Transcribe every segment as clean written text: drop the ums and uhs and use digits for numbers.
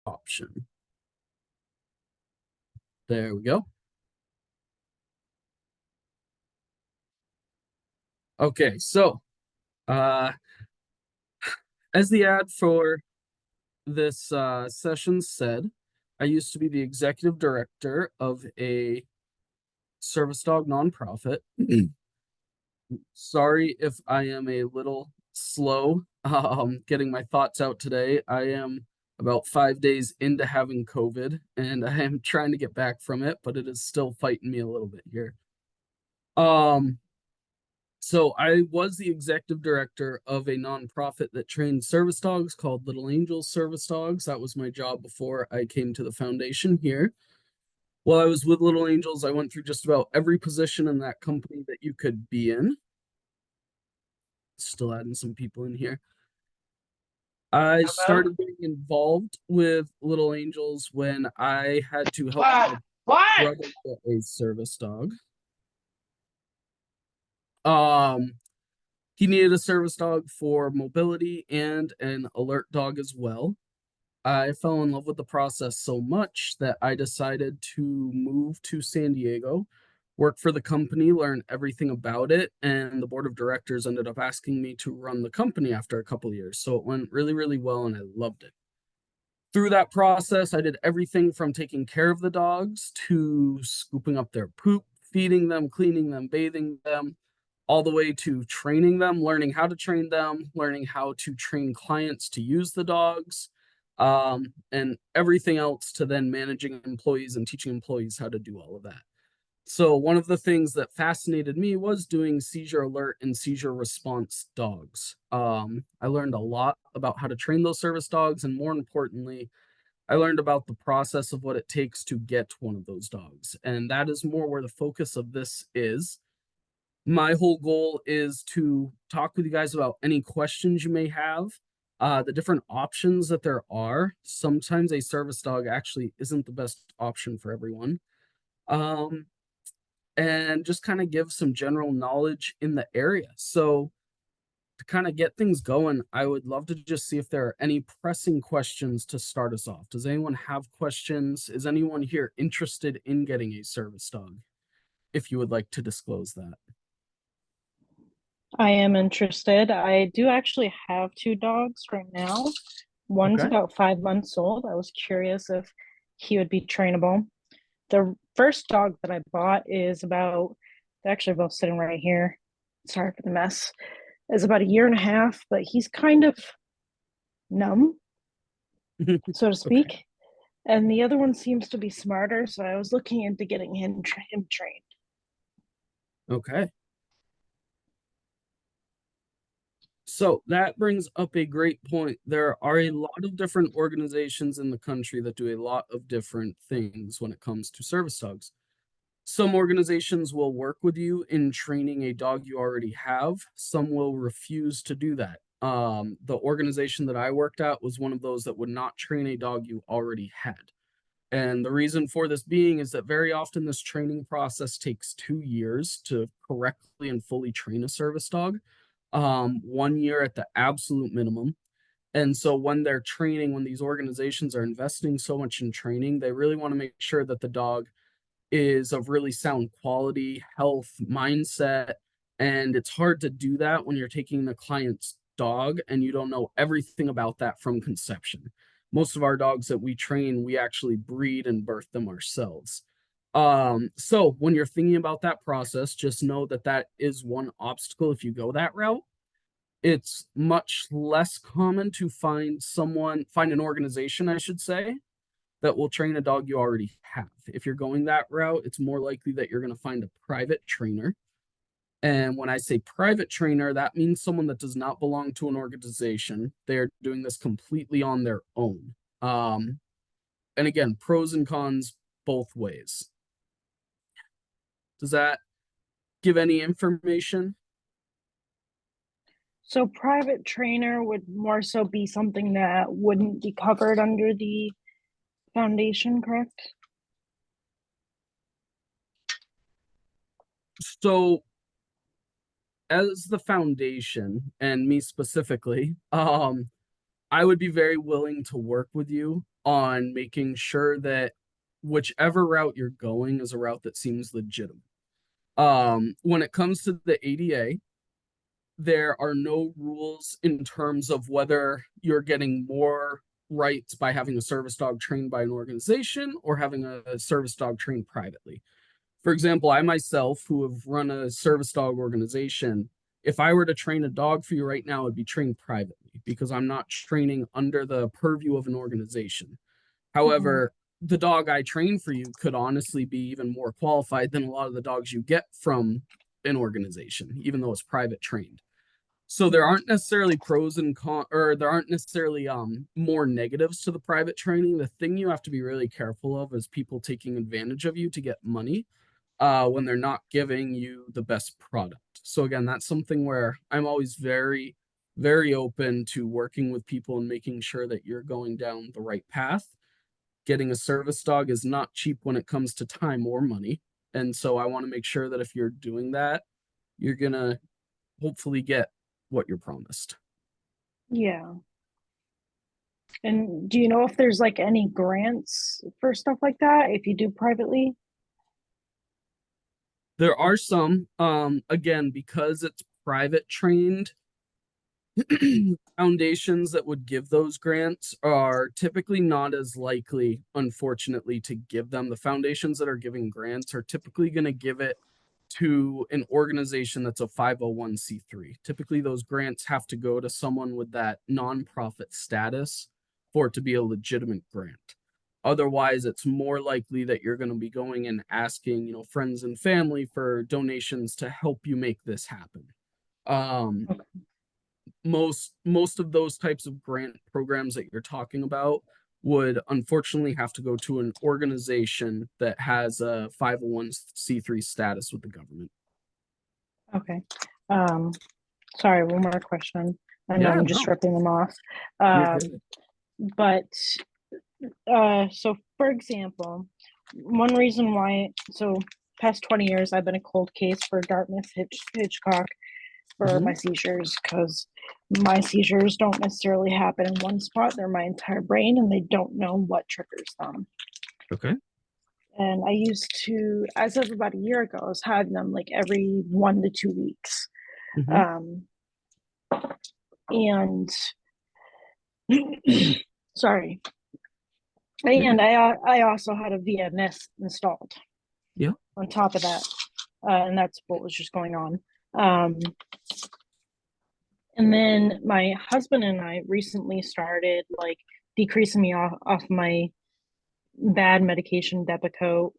option. There we go. Okay, so uh, as the ad for this session said, I used to be the executive director of a service dog nonprofit. Sorry if I am a little slow getting my thoughts out today. I am about 5 days into having COVID and I am trying to get back from it, but it is still fighting me a little bit here. Um, so I was the executive director of a nonprofit that trained service dogs called Little Angels Service Dogs. That was my job before I came to the foundation here. While I was with Little Angels, I went through just about every position in that company that you could be in. Still adding some people in here. I Hello? started getting involved with Little Angels when I had to help What? my What? brother get a service dog. Um, he needed a service dog for mobility and an alert dog as well. I fell in love with the process so much that I decided to move to San Diego, work for the company, learn everything about it, and the board of directors ended up asking me to run the company after a couple of years. So it went really, really well, and I loved it. Through that process, I did everything from taking care of the dogs to scooping up their poop, feeding them, cleaning them, bathing them, all the way to training them, learning how to train them, learning how to train clients to use the dogs, and everything else to then managing employees and teaching employees how to do all of that. So, one of the things that fascinated me was doing seizure alert and seizure response dogs. I learned a lot about how to train those service dogs, and more importantly, I learned about the process of what it takes to get one of those dogs. And that is more where the focus of this is. My whole goal is to talk with you guys about any questions you may have, the different options that there are. Sometimes a service dog actually isn't the best option for everyone. Um, and just kind of give some general knowledge in the area. So, to kind of get things going, I would love to just see if there are any pressing questions to start us off. Does anyone have questions? Is anyone here interested in getting a service dog? If you would like to disclose that. I am interested. I do actually have two dogs right now. One's Okay. about 5 months old. I was curious if he would be trainable. The first dog that I bought is about, they're actually both sitting right here. Sorry for the mess. Is about a year and a half, but he's kind of numb, so to Okay. speak. And the other one seems to be smarter, so I was looking into getting him trained. Okay. So that brings up a great point. There are a lot of different organizations in the country that do a lot of different things when it comes to service dogs. Some organizations will work with you in training a dog you already have. Some will refuse to do that. The organization that I worked at was one of those that would not train a dog you already had. And the reason for this being is that very often this training process takes 2 years to correctly and fully train a service dog, 1 year at the absolute minimum. And so when they're training, when these organizations are investing so much in training, they really want to make sure that the dog is of really sound quality, health, mindset. And it's hard to do that when you're taking the client's dog and you don't know everything about that from conception. Most of our dogs that we train, we actually breed and birth them ourselves. So when you're thinking about that process, just know that that is one obstacle if you go that route. It's much less common to find an organization, I should say, that will train a dog you already have. If you're going that route, it's more likely that you're going to find a private trainer. And when I say private trainer, that means someone that does not belong to an organization. They are doing this completely on their own. And again, pros and cons both ways. Does that give any information? So private trainer would more so be something that wouldn't be covered under the foundation, correct? So, as the foundation and me specifically, I would be very willing to work with you on making sure that whichever route you're going is a route that seems legitimate. When it comes to the ADA, there are no rules in terms of whether you're getting more rights by having a service dog trained by an organization or having a service dog trained privately. For example, I myself, who have run a service dog organization, if I were to train a dog for you right now, it'd be trained privately because I'm not training under the purview of an organization. Mhm. However, the dog I train for you could honestly be even more qualified than a lot of the dogs you get from an organization, even though it's private trained. So there Yeah. aren't necessarily pros and cons, or there aren't necessarily more negatives to the private training. The thing you have to be really careful of is people taking advantage of you to get money when they're not giving you the best product. So again, that's something where I'm always very, very open to working with people and making sure that you're going down the right path. Getting a service dog is not cheap when it comes to time or money. And so I want to make sure that if you're doing that, you're gonna hopefully get what you're promised. Yeah. And do you know if there's like any grants for stuff like that if you do privately? There are some, again, because it's private trained, foundations that would give those grants are typically not as likely, unfortunately, to give them. The foundations that are giving grants are typically going to give it to an organization that's a 501(c)(3). Typically, those grants have to go to someone with that nonprofit status for it to be a legitimate grant. Otherwise, it's more likely that you're going to be going and asking, friends and family for donations to help you make this happen. Um, Okay. most of those types of grant programs that you're talking about would unfortunately have to go to an organization that has a 501(c)(3) status with the government. Okay. Um, Sorry, one more question. I know Yeah, I'm just no, ripping them off. you're Um, good. but so for example, one reason why, so past 20 years, I've been a cold case for Hitchcock for Hmm. my seizures because my seizures don't necessarily happen in one spot. They're my entire brain and they don't know what triggers them. Okay. And I used to, as of about a year ago, I was having them like every 1 to 2 weeks. Hmm. Um, and sorry. You're And good. I also had a VNS installed Yeah. on top of that. And that's what was just going on. Um, and then my husband and I recently started like decreasing me off my bad medication Depakote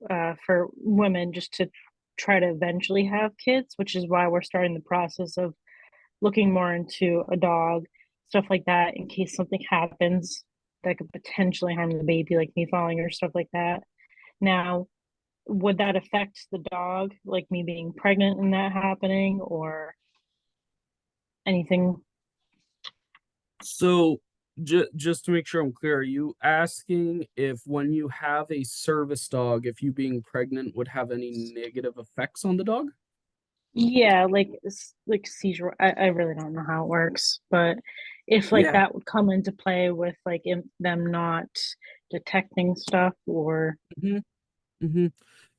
for women just to try to eventually have kids, which is why we're starting the process of looking more into a dog, stuff like that, in case something happens that could potentially harm the baby, like me falling or stuff like that. Now, would that affect the dog, like me being pregnant and that happening, or anything? So just to make sure I'm clear, are you asking if when you have a service dog, if you being pregnant would have any negative effects on the dog? Yeah, like seizure. I really don't know how it works, but if like Yeah. that would come into play with like them not detecting stuff or Hmm. Hmm.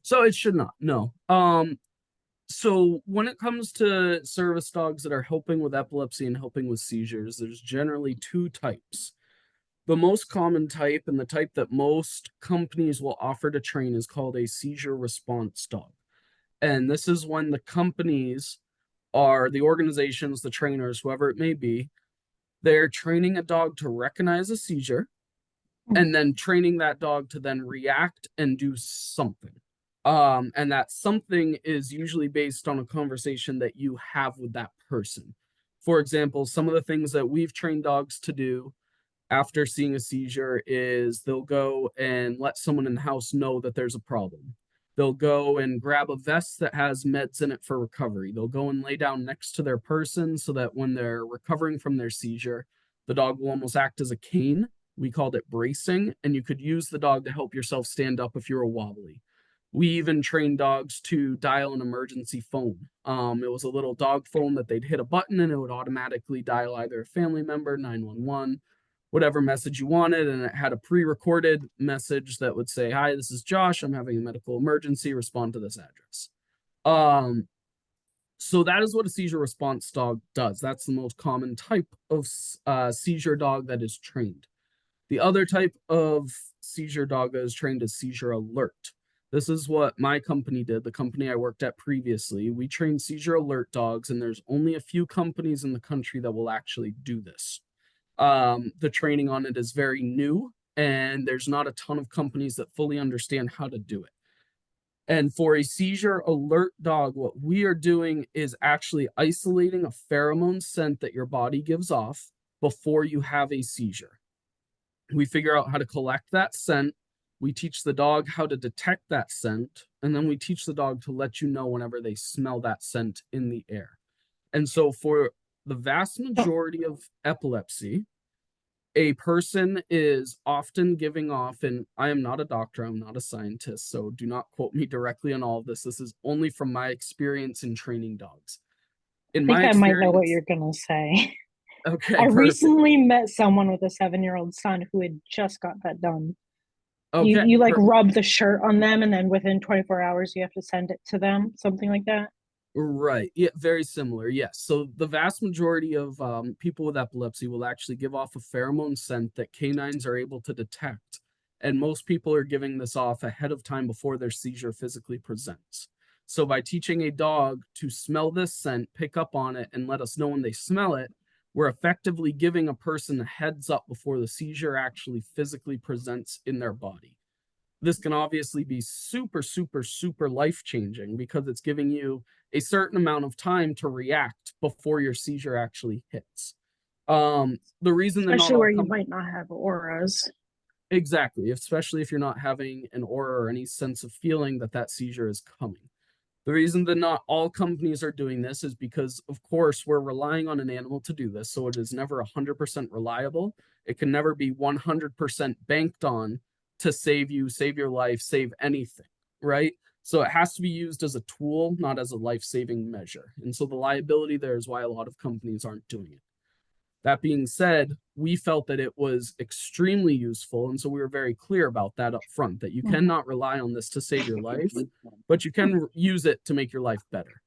So it should not. No. So when it comes to service dogs that are helping with epilepsy and helping with seizures, there's generally two types. The most common type and the type that most companies will offer to train is called a seizure response dog. And this is when the companies are the organizations, the trainers, whoever it may be, they're training a dog to recognize a seizure and then training that dog to then react and do something. And that something is usually based on a conversation that you have with that person. For example, some of the things that we've trained dogs to do after seeing a seizure is they'll go and let someone in the house know that there's a problem. They'll go and grab a vest that has meds in it for recovery. They'll go and lay down next to their person so that when they're recovering from their seizure, the dog will almost act as a cane. We called it bracing, and you could use the dog to help yourself stand up if you're a wobbly. We even trained dogs to dial an emergency phone. It was a little dog phone that they'd hit a button and it would automatically dial either a family member, 911, whatever message you wanted, and it had a pre-recorded message that would say, "Hi, this is Josh. I'm having a medical emergency. Respond to this address." Um, so that is what a seizure response dog does. That's the most common type of seizure dog that is trained. The other type of seizure dog that is trained is seizure alert. This is what my company did, the company I worked at previously. We trained seizure alert dogs, and there's only a few companies in the country that will actually do this. The training on it is very new, and there's not a ton of companies that fully understand how to do it. And for a seizure alert dog, what we are doing is actually isolating a pheromone scent that your body gives off before you have a seizure. We figure out how to collect that scent. We teach the dog how to detect that scent, and then we teach the dog to let you know whenever they smell that scent in the air. And so, for the vast majority of epilepsy, a person is often giving off, and I am not a doctor, I'm not a scientist, so do not quote me directly on all of this. This is only from my experience in training dogs. I In think my I might know what experience, you're gonna say. okay, I perfect. recently met someone with a 7-year-old son who had just got that done. You Okay, you like rub the shirt on them, and then within 24 hours you have to send it to them, something like that. right. Yeah, very similar. Yes. So the vast majority of people with epilepsy will actually give off a pheromone scent that canines are able to detect. And most people are giving this off ahead of time before their seizure physically presents. So by teaching a dog to smell this scent, pick up on it, and let us know when they smell it, we're effectively giving a person a heads up before the seizure actually physically presents in their body. This can obviously be super, super, super life changing because it's giving you a certain amount of time to react before your seizure actually hits. The reason that not Especially all where you might not have auras. exactly, especially if you're not having an aura or any sense of feeling that that seizure is coming. The reason that not all companies are doing this is because, of course, we're relying on an animal to do this. So it is never 100% reliable. It can never be 100% banked on to save you, save your life, save anything, right? So it has to be used as a tool, not as a life saving measure. And so the liability there is why a lot of companies aren't doing it. That being said, we felt that it was extremely useful. And so we were very clear about that up front that you Mhm. cannot rely on this to save your life, but you can use it to make your life better.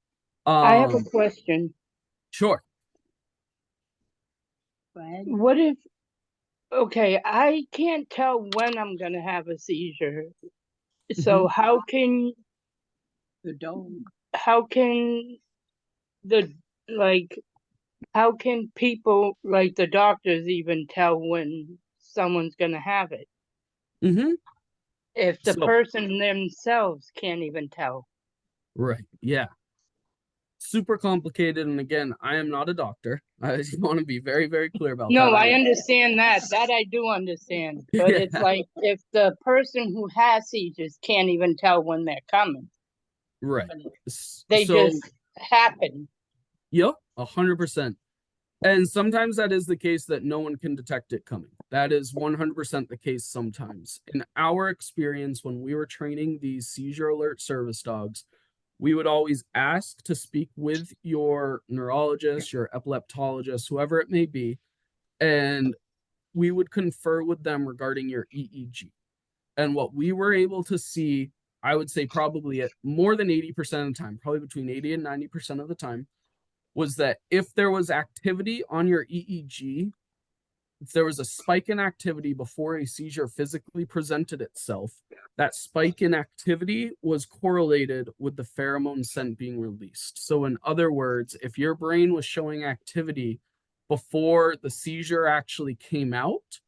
I have a Um, question. sure. What if, okay, I can't tell when I'm going to have a seizure. Mm-hmm. So how can the, like, how can people, like the doctors, even tell when someone's going to have it Mm-hmm. if the So, person themselves can't even tell? right. Yeah. Super complicated. And again, I am not a doctor. I just want to be very, very clear about that. No, I I am, understand that. That I do understand. But it's yeah, like if the person who has seizures can't even tell when they're coming, right. they So, just happen. yep, 100%. And sometimes that is the case that no one can detect it coming. That is 100% the case sometimes. In our experience, when we were training these seizure alert service dogs, we would always ask to speak with your neurologist, your epileptologist, whoever it may be, and we would confer with them regarding your EEG. And what we were able to see, I would say probably at more than 80% of the time, probably between 80 and 90% of the time, was that if there was activity on your EEG, if there was a spike in activity before a seizure physically presented itself, that spike in activity was correlated with the pheromone scent being released. So, in other words, if your brain was showing activity before the seizure actually came out,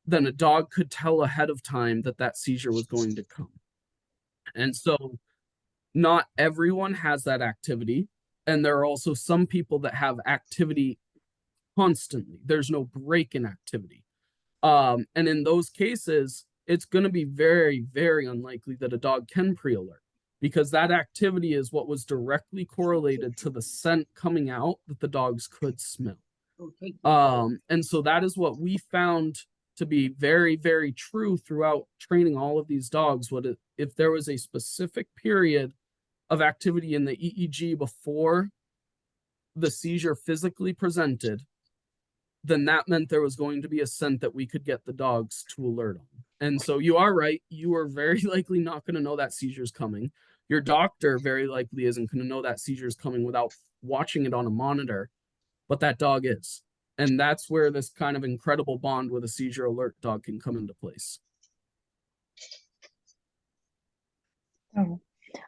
then a dog could tell ahead of time that that seizure was going to come. And so, not everyone has that activity. And there are also some people that have activity constantly. There's no break in activity. And in those cases, it's going to be very, very unlikely that a dog can pre alert because that activity is what was directly correlated to the scent coming out that the dogs could smell. And so that is what we found to be very, very true throughout training all of these dogs. If there was a specific period of activity in the EEG before the seizure physically presented, then that meant there was going to be a scent that we could get the dogs to alert on. And so you are right. You are very likely not going to know that seizure's coming. Your doctor very likely isn't going to know that seizure's coming without watching it on a monitor, but that dog is. And that's where this kind of incredible bond with a seizure alert dog can come into place. Oh.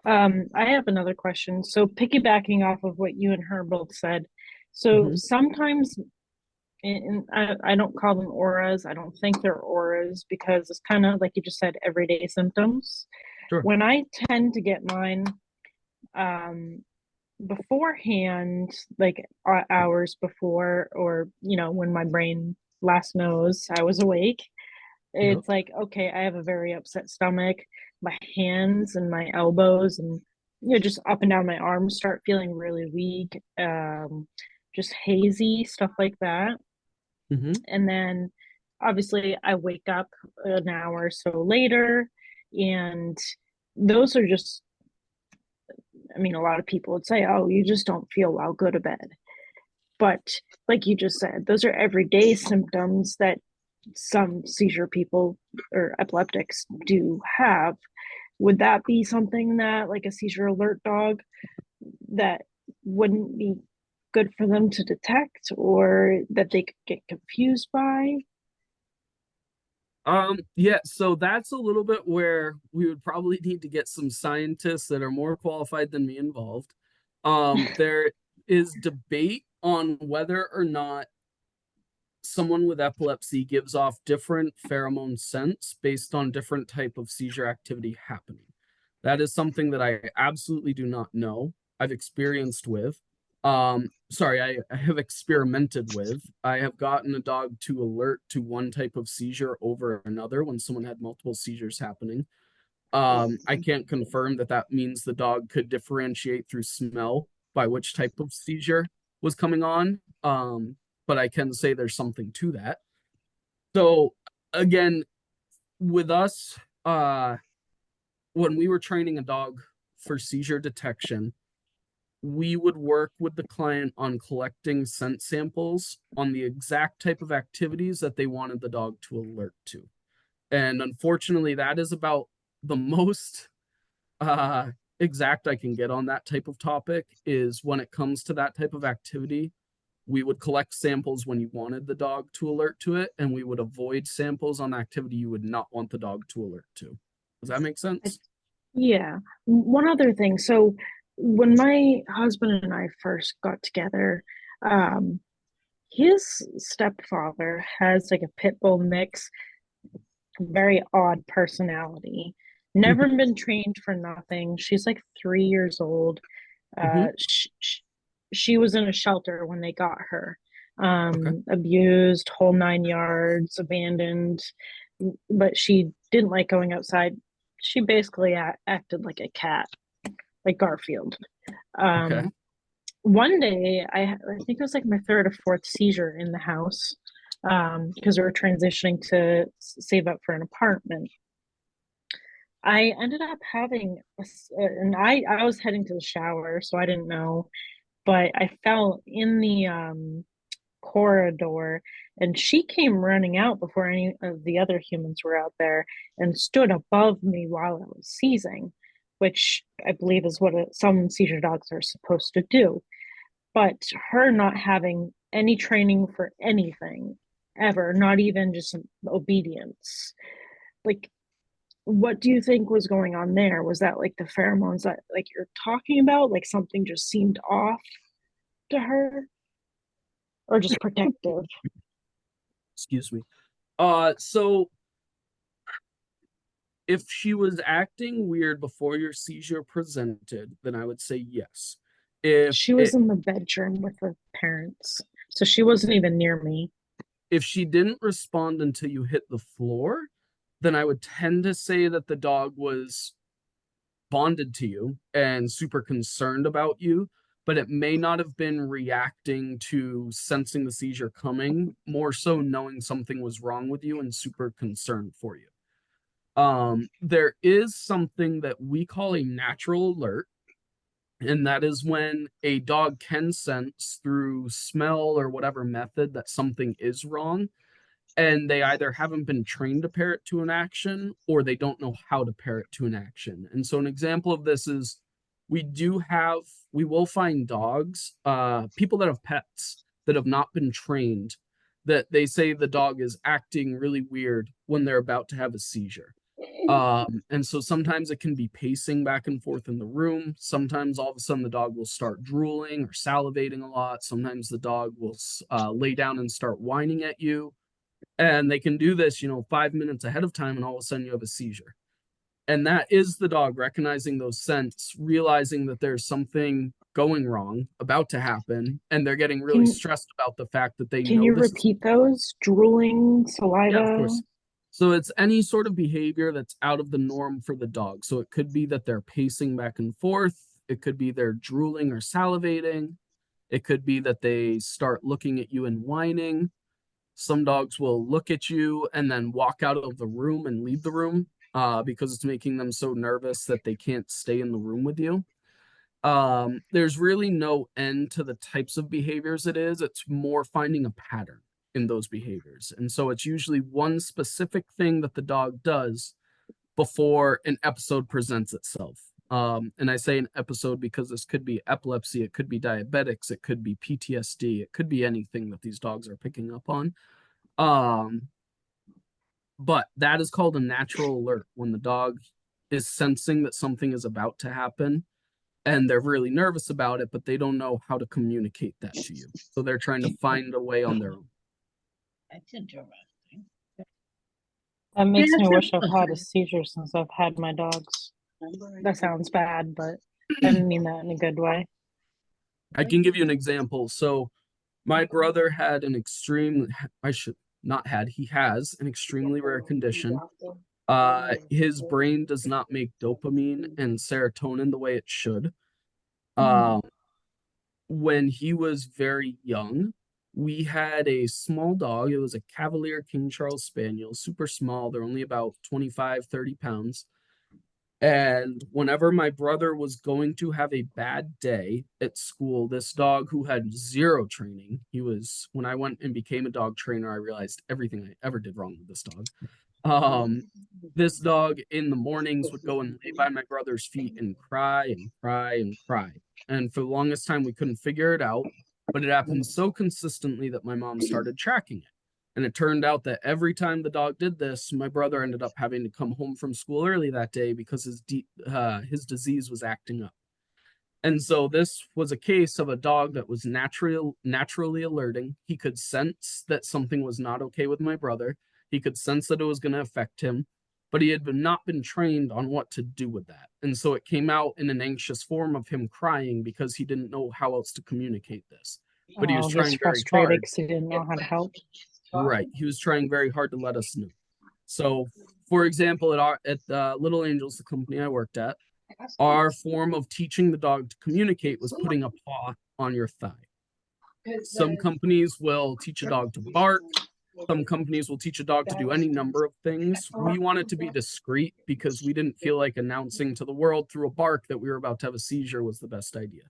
I have another question. So piggybacking off of what you and her both said, so sometimes, and I don't call them auras. I don't think they're auras because it's kind of like you just said, everyday symptoms. Sure. When I tend to get mine, beforehand, like hours before, or when my brain last knows I was awake, Yep. it's like, okay, I have a very upset stomach. My hands and my elbows and just up and down my arms start feeling really weak, just hazy, stuff like that. And then obviously I wake up an hour or so later, and those are just, I mean, a lot of people would say, oh, you just don't feel well, go to bed. But like you just said, those are everyday symptoms that some seizure people or epileptics do have. Would that be something that, like a seizure alert dog, that wouldn't be good for them to detect, or that they could get confused by? Yeah, so that's a little bit where we would probably need to get some scientists that are more qualified than me involved. There is debate on whether or not someone with epilepsy gives off different pheromone scents based on different type of seizure activity happening. That is something that I absolutely do not know. I've experienced with. I have experimented with. I have gotten a dog to alert to one type of seizure over another when someone had multiple seizures happening. I can't confirm that that means the dog could differentiate through smell by which type of seizure was coming on. But I can say there's something to that. So again, with us, when we were training a dog for seizure detection, we would work with the client on collecting scent samples on the exact type of activities that they wanted the dog to alert to. And unfortunately, that is about the most exact I can get on that type of topic. Is when it comes to that type of activity, we would collect samples when you wanted the dog to alert to it, and we would avoid samples on activity you would not want the dog to alert to. Does that make sense? Yeah. One other thing. So when my husband and I first got together, um, his stepfather has like a pit bull mix, very odd personality. Never been trained for nothing. She's like 3 years old. Mm-hmm. She was in a shelter when they got her. Okay. Abused, whole 9 yards, abandoned, but she didn't like going outside. She basically acted like a cat, like Garfield. Okay. Um, One day, I think it was like my third or fourth seizure in the house, because we were transitioning to save up for an apartment. I ended up having, and I was heading to the shower, so I didn't know, but I fell in the corridor, and she came running out before any of the other humans were out there and stood above me while I was seizing, which I believe is what some seizure dogs are supposed to do. But her not having any training for anything ever, not even just some obedience, like, what do you think was going on there? Was that like the pheromones that like you're talking about? Like something just seemed off to her, or just protective? Excuse me. So if she was acting weird before your seizure presented, then I would say yes. If She was it in the bedroom with her parents, so she wasn't even near me. if she didn't respond until you hit the floor, then I would tend to say that the dog was bonded to you and super concerned about you, but it may not have been reacting to sensing the seizure coming, more so knowing something was wrong with you and super concerned for you. There is something that we call a natural alert. And that is when a dog can sense through smell or whatever method that something is wrong. And they either haven't been trained to pair it to an action or they don't know how to pair it to an action. And so an example of this is we will find dogs, people that have pets that have not been trained, that they say the dog is acting really weird when they're about to have a seizure. And so sometimes it can be pacing back and forth in the room. Sometimes all of a sudden the dog will start drooling or salivating a lot. Sometimes the dog will lay down and start whining at you. And they can do this, 5 minutes ahead of time, and all of a sudden you have a seizure. And that is the dog recognizing those scents, realizing that there's something going wrong, about to happen, and they're getting really stressed about the fact that they Can know you this repeat those? Drooling, yeah, of saliva? course. So it's any sort of behavior that's out of the norm for the dog. So it could be that they're pacing back and forth. It could be they're drooling or salivating. It could be that they start looking at you and whining. Some dogs will look at you and then walk out of the room and leave the room because it's making them so nervous that they can't stay in the room with you. There's really no end to the types of behaviors it is. It's more finding a pattern in those behaviors. And so it's usually one specific thing that the dog does before an episode presents itself. And I say an episode because this could be epilepsy, it could be diabetics, it could be PTSD, it could be anything that these dogs are picking up on. But that is called a natural alert when the dog is sensing that something is about to happen and they're really nervous about it, but they don't know how to communicate that to you. So they're trying to find a way on their own. That's interesting. That makes Yeah, me wish that's I've had a seizure since I've had my dogs. That sounds bad, but I didn't mean that in a good way. I can give you an example. So my brother had an extreme, I should not had, he has an extremely rare condition. His brain does not make dopamine and serotonin the way it should. When he was very young, we had a small dog. It was a Cavalier King Charles Spaniel, super small. They're only about 25, 30 pounds. And whenever my brother was going to have a bad day at school, this dog who had zero training, when I went and became a dog trainer, I realized everything I ever did wrong with this dog. This dog in the mornings would go and lay by my brother's feet and cry and cry and cry. And for the longest time, we couldn't figure it out, but it happened so consistently that my mom started tracking it. And it turned out that every time the dog did this, my brother ended up having to come home from school early that day because his disease was acting up. And so this was a case of a dog that was naturally alerting. He could sense that something was not okay with my brother. He could sense that it was going to affect him, but he had not been trained on what to do with that. And so it came out in an anxious form of him crying because he didn't know how else to communicate this. But he was trying very hard. Because he didn't know how to help. Right. He was trying very hard to let us know. So, for example, at Little Angels, the company I worked at, our form of teaching the dog to communicate was putting a paw on your thigh. Some companies will teach a dog to bark. Some companies will teach a dog to do any number of things. We wanted to be discreet because we didn't feel like announcing to the world through a bark that we were about to have a seizure was the best idea.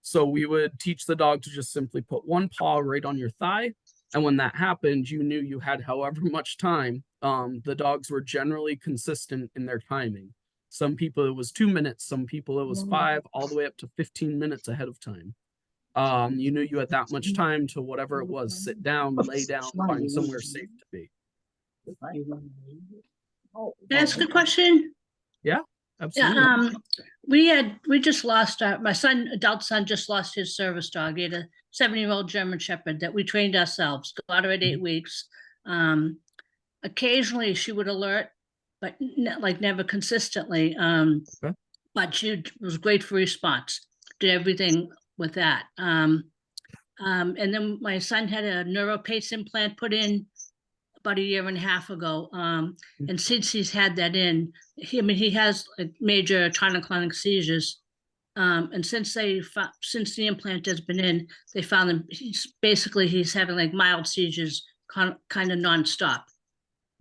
So we would teach the dog to just simply put one paw right on your thigh. And when that happened, you knew you had however much time. The dogs were generally consistent in their timing. Some people it was 2 minutes, some people it was 5, all the way up to 15 minutes ahead of time. You knew you had that much time to whatever it was, sit down, lay down, find somewhere safe to be. Can I ask a question? Yeah, absolutely. We just lost my adult son just lost his service dog. He had a 7-year-old German Shepherd that we trained ourselves, got her at 8 weeks. Occasionally she would alert, but never consistently. Okay. But she was great for response, did everything with that. And then my son had a neuropace implant put in about 1.5 years ago. And since he's had that in, he has major tonic-clonic seizures. And since the implant has been in, they found him, he's having like mild seizures kind of nonstop.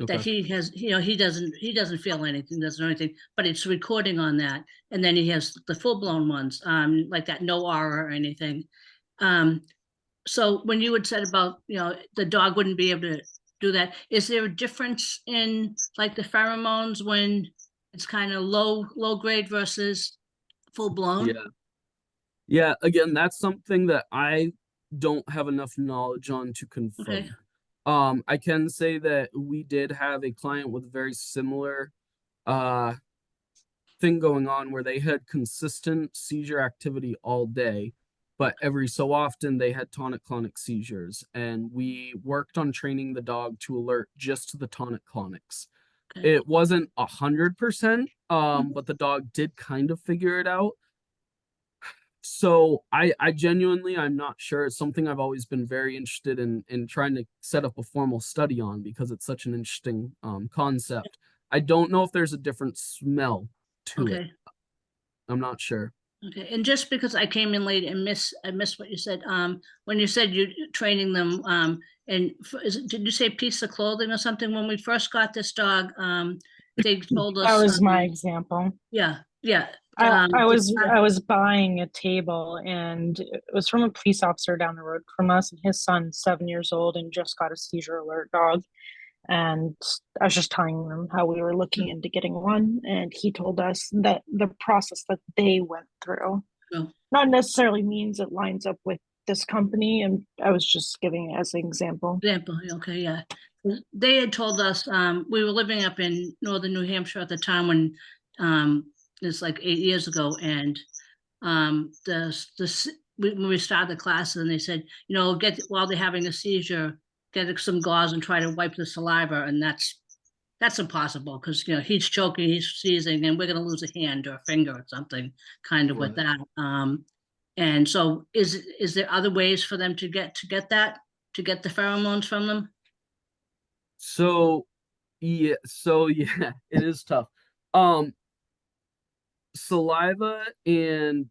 that Okay. he has, he doesn't feel anything, doesn't know anything, but it's recording on that. And then he has the full blown ones, like that, no aura or anything. So when you had said about, the dog wouldn't be able to do that, is there a difference in like the pheromones when it's kind of low grade versus full blown? Yeah. Yeah. Again, that's something that I don't have enough knowledge on to Okay. confirm. I can say that we did have a client with a very similar uh thing going on where they had consistent seizure activity all day, but every so often they had tonic-clonic seizures, and we worked on training the dog to alert just to the tonic-clonics. Okay. It wasn't 100%, Mhm. but the dog did kind of figure it out. So I genuinely, I'm not sure. It's something I've always been very interested in trying to set up a formal study on because it's such an interesting concept. I don't know if there's a different smell to it. Okay. I'm not sure. Okay, and just because I came in late and I missed what you said, when you said you're training them, and did you say piece of clothing or something? When we first got this dog, they told That us, was my example. yeah, yeah. I was buying a table, and it was from a police officer down the road from us, and his son's 7 years old and just got a seizure alert dog. And I was just telling them how we were looking into getting one, and he told us that the process that they went through Oh, not necessarily means it lines up with this company, and I was just giving it as an example. example, okay, yeah. They had told us, we were living up in northern New Hampshire at the time when, it's like 8 years ago, and when we started the class, and they said, while they're having a seizure, get some gauze and try to wipe the saliva, and that's impossible because he's choking, he's seizing, and we're going to lose a hand or a finger or something, kind of with Right. that. And so, is there other ways for them to get the pheromones from them? So yeah, it is tough. Um, Saliva and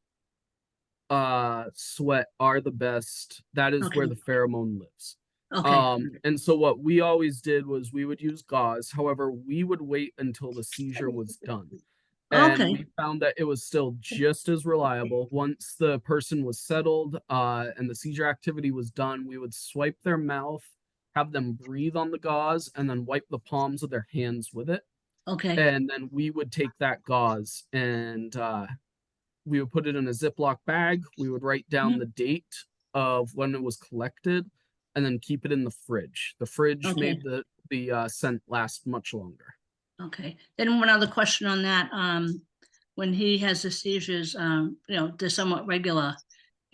sweat are the best. That is Okay, where the pheromone lives. okay, And so what we always did was we would use gauze. However, we would wait until the seizure was done. And okay, we found that it was still just as reliable. Once the person was settled, and the seizure activity was done, we would swipe their mouth, have them breathe on the gauze, and then wipe the palms of their hands with it. okay, And then we would take that gauze and we would put it in a Ziploc bag. We would write down mhm, the date of when it was collected, and then keep it in the fridge. The fridge okay. made the scent last much longer. Okay, then one other question on that, when he has the seizures, they're somewhat regular.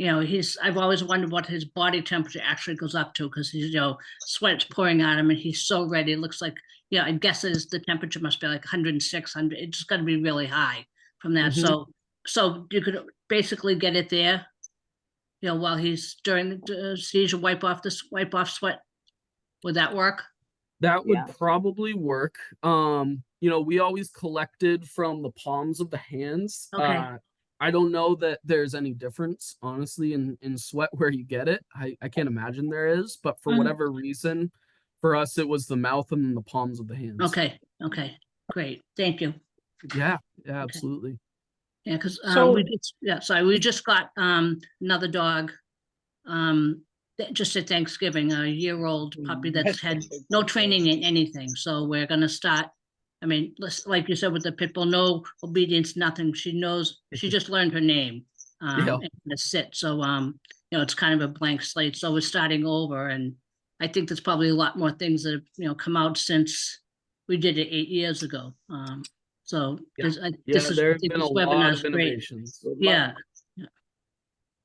I've always wondered what his body temperature actually goes up to, because he's, sweat's pouring out him and he's so red. It looks like, I guess the temperature must be like 106, 100. It's got to be really high from that. Mhm. So you could basically get it there, while he's during the seizure, wipe off sweat. Would that work? That would Yeah. probably work. We always collected from the palms of the hands. Okay. I don't know that there's any difference, honestly, in sweat where you get it. I can't imagine there is, but for Mhm. whatever reason, for us it was the mouth and then the palms of the hands. Okay. Okay. Great. Thank you. Yeah, yeah, Okay. absolutely. Yeah, because So we just got another dog just at Thanksgiving, a year-old puppy that's had no training in anything. So we're gonna start. I mean, like you said with the pit bull, no obedience, nothing. She just learned her name, Yeah, and to sit. So it's kind of a blank slate. So we're starting over, and I think there's probably a lot more things that have come out since we did it 8 years ago. So yeah, I yeah. There have think been a this webinar lot is of great. innovations. Yeah. Yeah.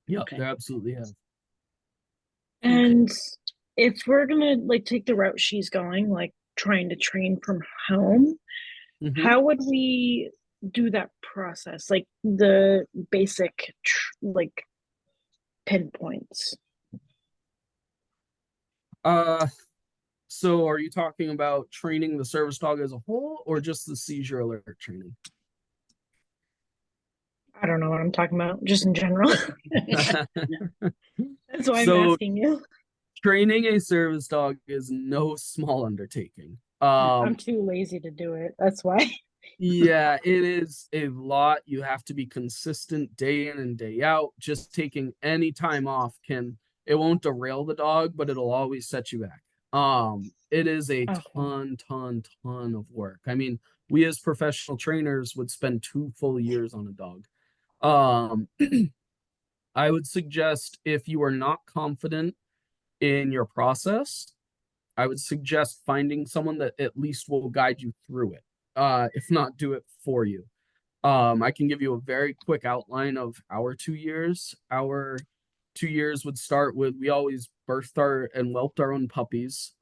Yep, Okay. there absolutely have. Okay. and if we're gonna like take the route she's going, like trying to train from home, Mhm. how would we do that process? Like the basic like pinpoints. Uh, so are you talking about training the service dog as a whole or just the seizure alert training? I don't know what I'm talking about, just in general. That's why I'm So asking you. training a service dog is no small undertaking. I'm Um, too lazy to do it. That's why. yeah, it is a lot. You have to be consistent day in and day out. Just taking any time off it won't derail the dog, but it'll always set you back. It is a Okay. ton of work. I mean, we as professional trainers would spend 2 full years on a dog. Um, I would suggest if you are not confident in your process, I would suggest finding someone that at least will guide you through it. If not do it for you. I can give you a very quick outline of our 2 years. Our 2 years would start with we always birthed our and whelped our own puppies.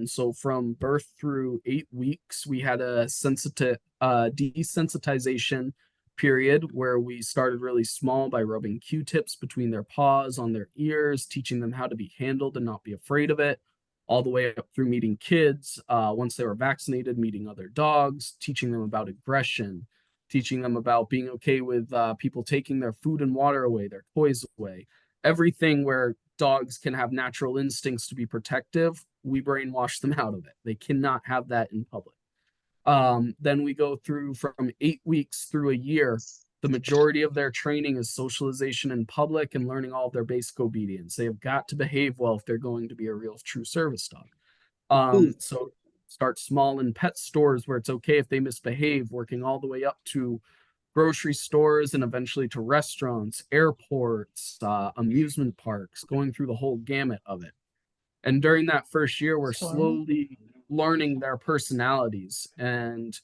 So from birth through 8 weeks, we had a desensitization period where we started really small by rubbing Q-tips between their paws on their ears, teaching them how to be handled and not be afraid of it, all the way up through meeting kids. Once they were vaccinated, meeting other dogs, teaching them about aggression, teaching them about being okay with people taking their food and water away, their toys away, everything where dogs can have natural instincts to be protective. We brainwash them out of it. They cannot have that in public. Then we go through from 8 weeks through a year. The majority of their training is socialization in public and learning all of their basic obedience. They have got to behave well if they're going to be a real true service dog. So start small in pet stores where it's okay if they misbehave, working all the way up to grocery stores and eventually to restaurants, airports, amusement parks, going through the whole gamut of it. And during that first year, we're So, slowly learning their personalities. And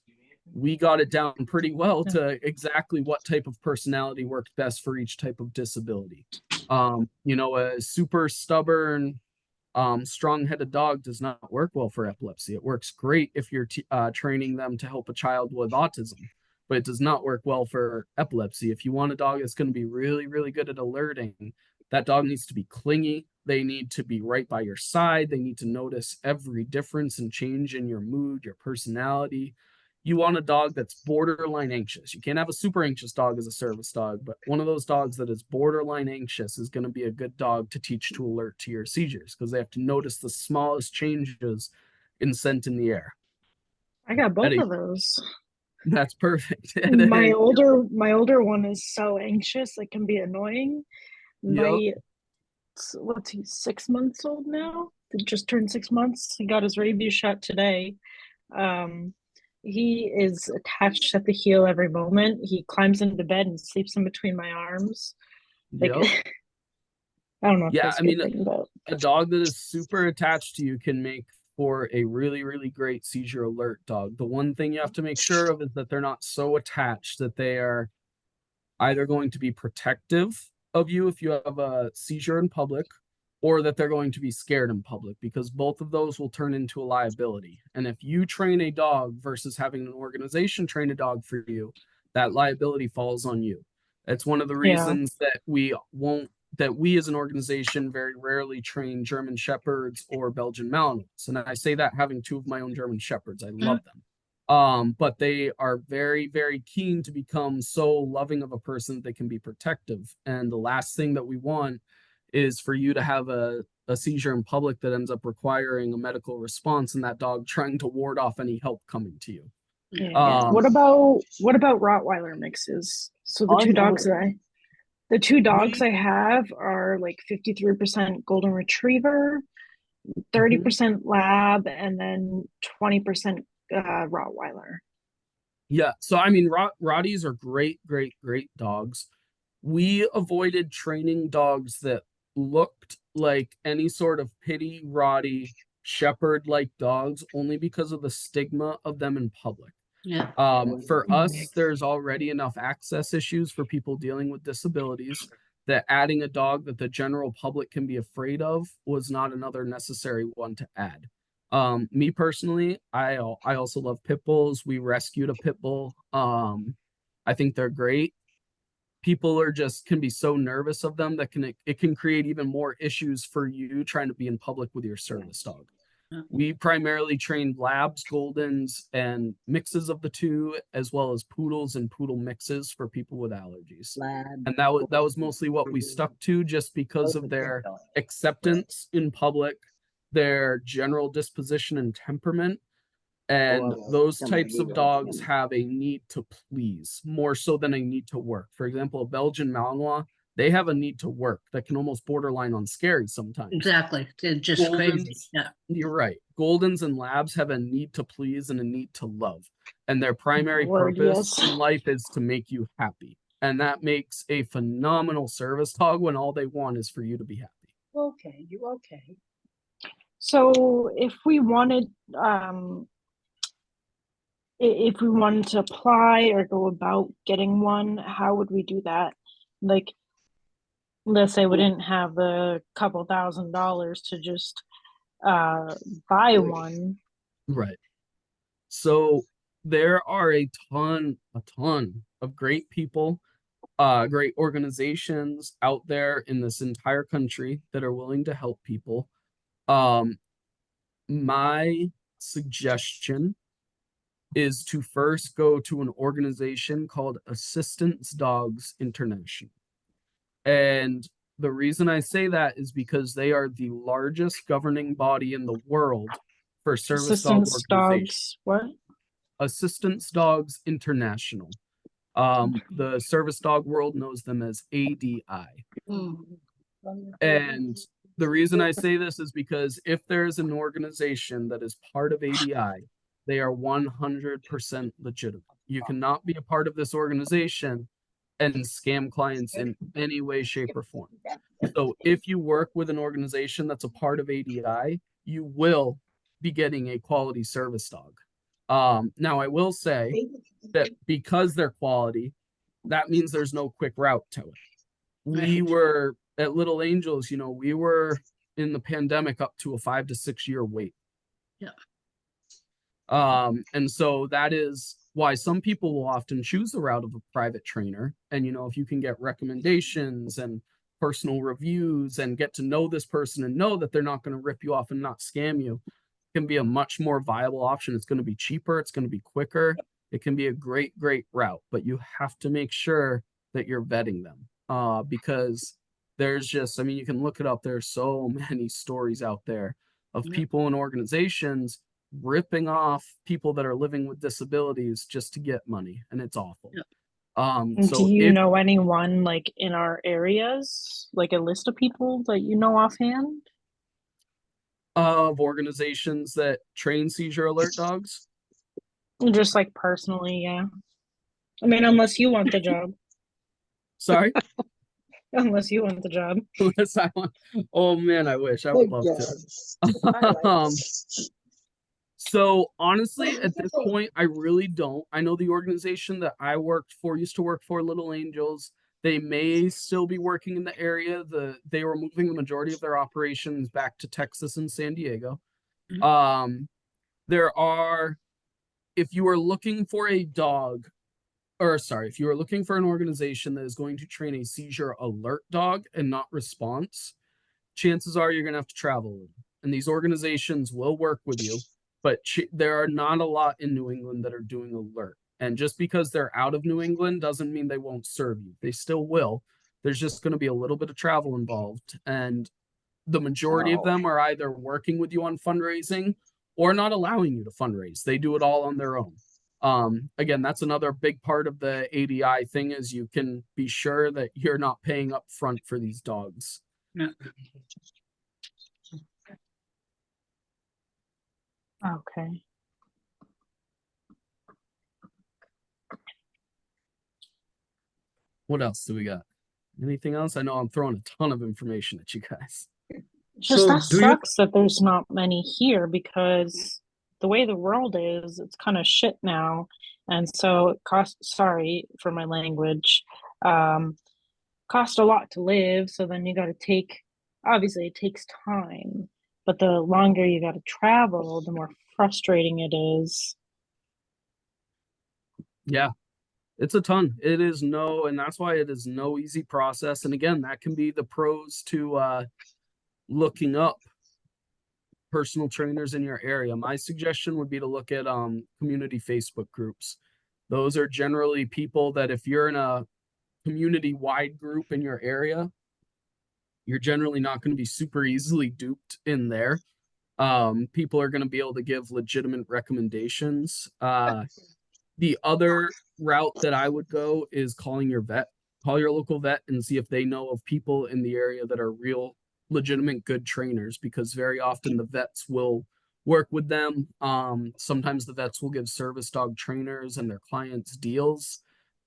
we got it down pretty well to exactly what type of personality worked best for each type of disability. A super stubborn, strong-headed dog does not work well for epilepsy. It works great if you're training them to help a child with autism, but it does not work well for epilepsy. If you want a dog that's going to be really, really good at alerting, that dog needs to be clingy. They need to be right by your side. They need to notice every difference and change in your mood, your personality. You want a dog that's borderline anxious. You can't have a super anxious dog as a service dog, but one of those dogs that is borderline anxious is going to be a good dog to teach to alert to your seizures because they have to notice the smallest changes in scent in the air. I got both Eddie, of those. that's perfect. My older one is so anxious it can be annoying. Yep. My what's he 6 months old now? He just turned 6 months. He got his rabies shot today. Um, he is attached at the heel every moment. He climbs into bed and sleeps in between my arms. Like Yep. I don't know if Yeah, that's I a good mean, thing, but a dog that is super attached to you can make for a really, really great seizure alert dog. The one thing you have to make sure of is that they're not so attached that they are either going to be protective of you if you have a seizure in public or that they're going to be scared in public because both of those will turn into a liability. And if you train a dog versus having an organization train a dog for you, that liability falls on you. That's one of the yeah. reasons that we as an organization very rarely train German Shepherds or Belgian Malinois. And I say that having two of my own German Shepherds. I love them. But they are very, very keen to become so loving of a person that they can be protective. And the last thing that we want is for you to have a seizure in public that ends up requiring a medical response and that dog trying to ward off any help coming to you. Yeah. What about Rottweiler mixes? So the two dogs We I have are like 53% golden retriever, mhm. 30% lab, and then 20% Rottweiler. Yeah, so I mean, Rotties are great, great, great dogs. We avoided training dogs that looked like any sort of pity Rottie shepherd like dogs only because of the stigma of them in public. Yeah. For Mhm. us, there's already enough access issues for people dealing with disabilities that adding a dog that the general public can be afraid of was not another necessary one to add. Me personally, I also love pit bulls. We rescued a pit bull. I think they're great. People are just can be so nervous of them that it can create even more issues for you trying to be in public with your service dog. Yeah. We primarily trained labs, Goldens, and mixes of the two, as well as poodles and poodle mixes for people with allergies. And that was mostly what we stuck to just because of their acceptance in public, their general disposition and temperament. And those somebody types gave of it dogs to him. have a need to please more so than a need to work. For example, a Belgian Malinois, they have a need to work that can almost borderline on scary sometimes. Exactly. They're just crazy. Goldens, Yeah. you're right. Goldens and Labs have a need to please and a need to love. And their primary Word, purpose yes. in life is to make you happy. And that makes a phenomenal service dog when all they want is for you to be happy. Okay, you okay. So if we wanted, if we wanted to apply or go about getting one, how would we do that? Like, let's say we didn't have the couple $1,000s to just buy one. Right. So there are a ton of great people, great organizations out there in this entire country that are willing to help people. My suggestion is to first go to an organization called Assistance Dogs International. And the reason I say that is because they are the largest governing body in the world for service dog Assistance organizations. dogs, what? Assistance Dogs International. The service dog world knows them as ADI. And the reason I say this is because if there's an organization that is part of ADI, they are 100% legitimate. You cannot be a part of this organization and scam clients in any way, shape, or form. So if you work with an organization that's a part of ADI, you will be getting a quality service dog. Now I will say that because they're quality, that means there's no quick route to it. We were at Little Angels, we were in the pandemic up to a 5 to 6 year wait. Yeah. And so that is why some people will often choose the route of a private trainer. And if you can get recommendations and personal reviews and get to know this person and know that they're not going to rip you off and not scam you, it can be a much more viable option. It's going to be cheaper, it's going to be quicker. It can be a great route, but you have to make sure that you're vetting them. Because there's just, you can look it up. There's so many stories out there of people and organizations ripping off people that are living with disabilities just to get money, and it's awful. Do So you if know anyone like in our areas, like a list of people that you know offhand? of organizations that train seizure alert dogs, Just like personally, yeah. I mean, unless you want the job. sorry, Unless you want the job. unless I want, oh man, I wish I would love to. So honestly, at this point, I really don't. I know the organization that I used to work for, Little Angels. They may still be working in the area. They were moving the majority of their operations back to Texas and San Diego. There are, if you are looking for a dog, or sorry, if you are looking for an organization that is going to train a seizure alert dog and not response, chances are you're going to have to travel. And these organizations will work with you, but there are not a lot in New England that are doing alert. And just because they're out of New England doesn't mean they won't serve you. They still will. There's just going to be a little bit of travel involved. And the majority of them are either working with you on fundraising or not allowing you to fundraise. They do it all on their own. Again, that's another big part of the ADI thing is you can be sure that you're not paying up front for these dogs. Yeah. Okay. What else do we got? Anything else? I know I'm throwing a ton of information at you guys. Just So that do you- sucks that there's not many here because the way the world is, it's kind of shit now. And so it costs, sorry for my language, cost a lot to live. So then you got to take, obviously, it takes time, but the longer you got to travel, the more frustrating it is. Yeah, it's a ton. It is and that's why it is no easy process. And again, that can be the pros to looking up personal trainers in your area. My suggestion would be to look at community Facebook groups. Those are generally people that if you're in a community-wide group in your area, you're generally not going to be super easily duped in there. People are going to be able to give legitimate recommendations. The other route that I would go is calling your vet. Call your local vet and see if they know of people in the area that are real, legitimate, good trainers, because very often the vets will work with them. Sometimes the vets will give service dog trainers and their clients deals.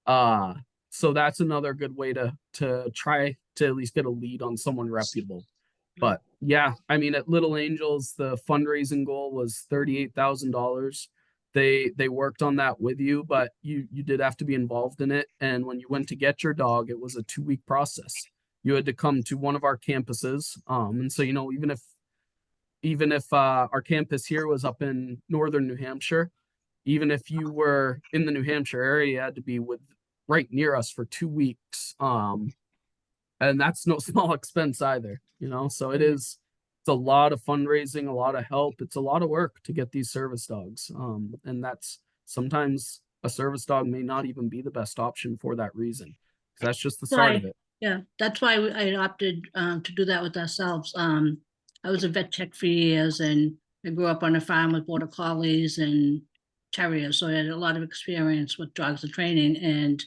Uh, so that's another good way to try to at least get a lead on someone reputable. But yeah, I mean, at Little Angels, the fundraising goal was $38,000. They worked on that with you, but you did have to be involved in it. And when you went to get your dog, it was a 2 week process. You had to come to one of our campuses. And so, even if our campus here was up in northern New Hampshire, even if you were in the New Hampshire area, you had to be with right near us for 2 weeks. And that's no small expense either, so it's a lot of fundraising, a lot of help. It's a lot of work to get these service dogs. And that's sometimes a service dog may not even be the best option for that reason. That's just the start of it. Yeah, that's why I opted to do that with ourselves. I was a vet tech for years, and I grew up on a farm with border collies and terriers, so I had a lot of experience with dogs and training. And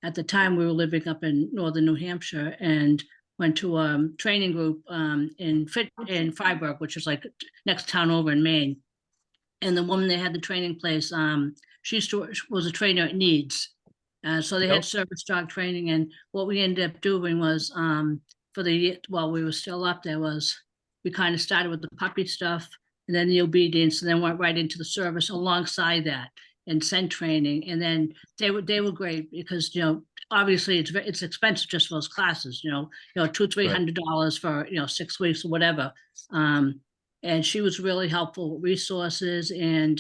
at the time, we were living up in northern New Hampshire and went to a training group in Freiburg, which is like next town over in Maine. And the woman that had the training place, she was a trainer at Needs. So they had service dog training, and what we ended up doing was while we were still up there was we kind of started with the puppy stuff and then the obedience, and then went right into the service alongside that and scent training. And then they were great because obviously it's expensive just for those classes, $200-300 for 6 weeks or whatever. And she was really helpful with resources and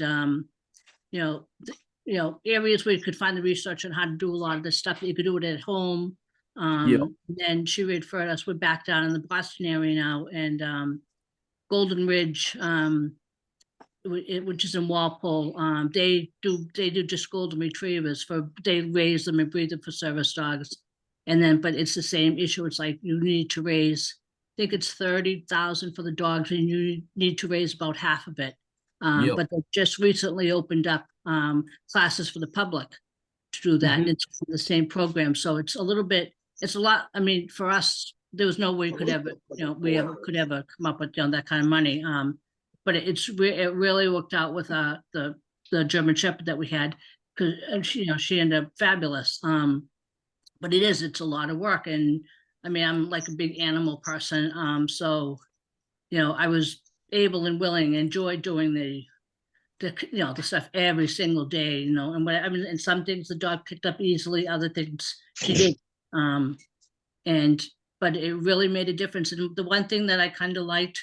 areas where you could find the research on how to do a lot of this stuff that you could do it at home. Then she referred us. We're back down in the Boston area now, and Golden Ridge, which is in Walpole. They do just golden retrievers they raise them and breed them for service dogs. But it's the same issue. It's like you need to raise, I think it's 30,000 for the dogs, and you need to raise about half of it. But they just recently opened up classes for the public to do that. And it's the same program. So it's a lot. I mean, for us, there was no way we could ever come up with that kind of money. But it really worked out with the German Shepherd that we had, because she ended up fabulous. But it's a lot of work, and I mean, I'm like a big animal person. So I was able and willing, enjoyed doing the stuff every single day, and some things the dog picked up easily, other things she did. But it really made a difference. And the one thing that I kind of liked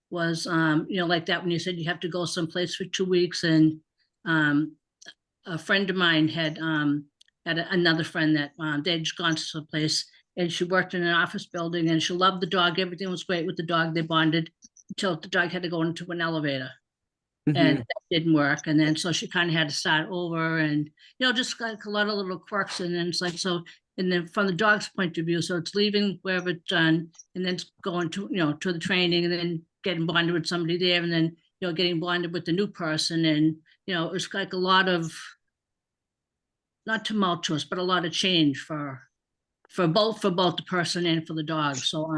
was, like that when you said you have to go someplace for 2 weeks, and a friend of mine had another friend that they'd just gone to some place, and she worked in an office building, and she loved the dog. Everything was great with the dog. They bonded until the dog had to go into an elevator. And that didn't work. And then so she kind of had to start over, and just like a lot of little quirks. And then it's like, so, and then from the dog's point of view, so it's leaving wherever it's done, and then going to to the training, and then getting bonded with somebody there, and then getting bonded with the new person. And it was like a lot of, not tumultuous, but a lot of change for both the person and for the dog. So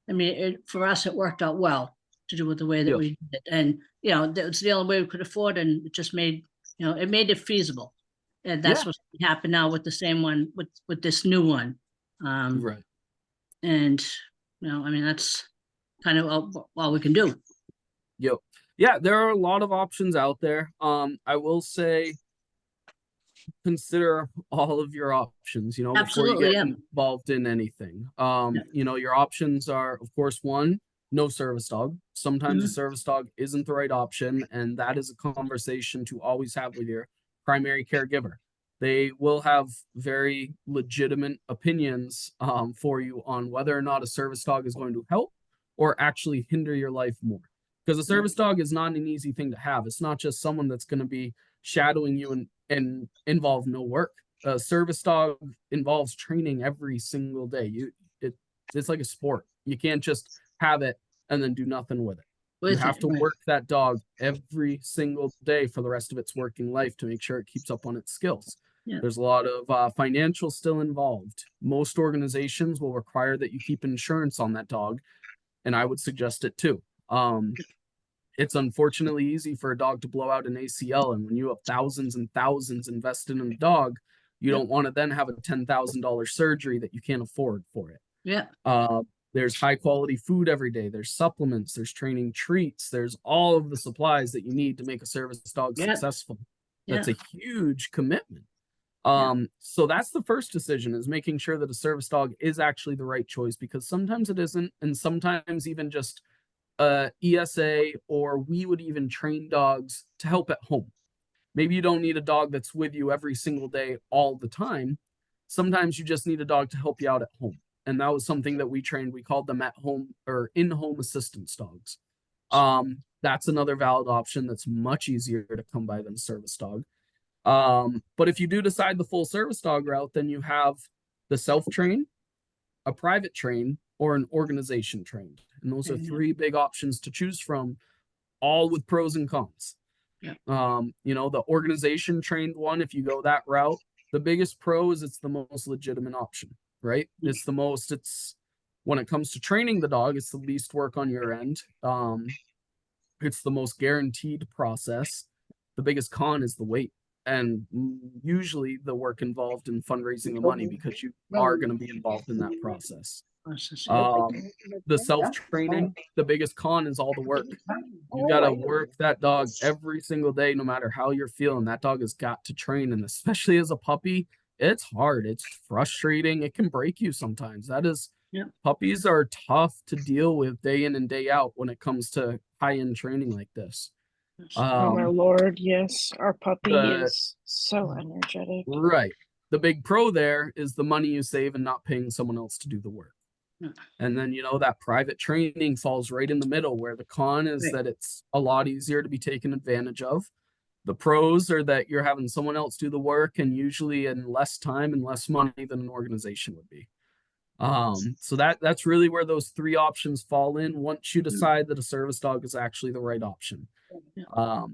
I mean, for us it worked out well to do it the way that we did it. And it's the only way we could afford, and it just made it made it feasible. And that's what's happened now with the same one, with this new one. Right. And I mean, that's kind of all we can do. Yep. Yeah, there are a lot of options out there. I will say, consider all of your options, before you get involved in anything. Your options are, of course, one, no service dog. Sometimes a service dog isn't the right option, and that is a conversation to always have with your primary caregiver. They will have very legitimate opinions for you on whether or not a service dog is going to help or actually hinder your life more. Because a service dog is not an easy thing to have. It's not just someone that's going to be shadowing you and involve no work. A service dog involves training every single day. It's like a sport. You can't just have it and then do nothing with it. You With have it, to right. work that dog every single day for the rest of its working life to make sure it keeps up on its skills. Yeah. There's a lot of financial still involved. Most organizations will require that you keep insurance on that dog, and I would suggest it too. It's unfortunately easy for a dog to blow out an ACL, and when you have thousands and thousands invested in a dog, you Yep. don't want to then have a $10,000 surgery that you can't afford for it. Yeah, There's high quality food every day. There's supplements, there's training treats, there's all of the supplies that you need to make a service dog Yeah. successful. yeah, That's a huge commitment. Yeah. So that's the first decision, is making sure that a service dog is actually the right choice, because sometimes it isn't, and sometimes even just ESA, or we would even train dogs to help at home. Maybe you don't need a dog that's with you every single day all the time. Sometimes you just need a dog to help you out at home. And that was something that we trained. We called them at home or in-home assistance dogs. That's another valid option that's much easier to come by than a service dog. But if you do decide the full service dog route, then you have the self-train, a private train, or an organization trained. And those are Yeah. three big options to choose from, all with pros and cons. Yeah. The organization trained one, if you go that route, the biggest pro is it's the most legitimate option, right? Yeah. It's when it comes to training the dog, it's the least work on your end. It's the most guaranteed process. The biggest con is the wait, and usually the work involved in fundraising the money, because you are going to be involved in that process. The self-training, the biggest con is all the work. You got to work that dog every single day, no matter how you're feeling. That dog has got to train, and especially as a puppy, it's hard. It's frustrating. It can break you sometimes. Yeah. Puppies are tough to deal with day in and day out when it comes to high-end training like this. Oh my lord, yes. Our puppy the- is so energetic. Right. The big pro there is the money you save and not paying someone else to do the work. Yeah. And then, that private training falls right in the middle, where the con is Right. that it's a lot easier to be taken advantage of. The pros are that you're having someone else do the work, and usually in less time and less money than an organization would be. So that's really where those three options fall in once you decide that a service dog is actually the right option. Yeah.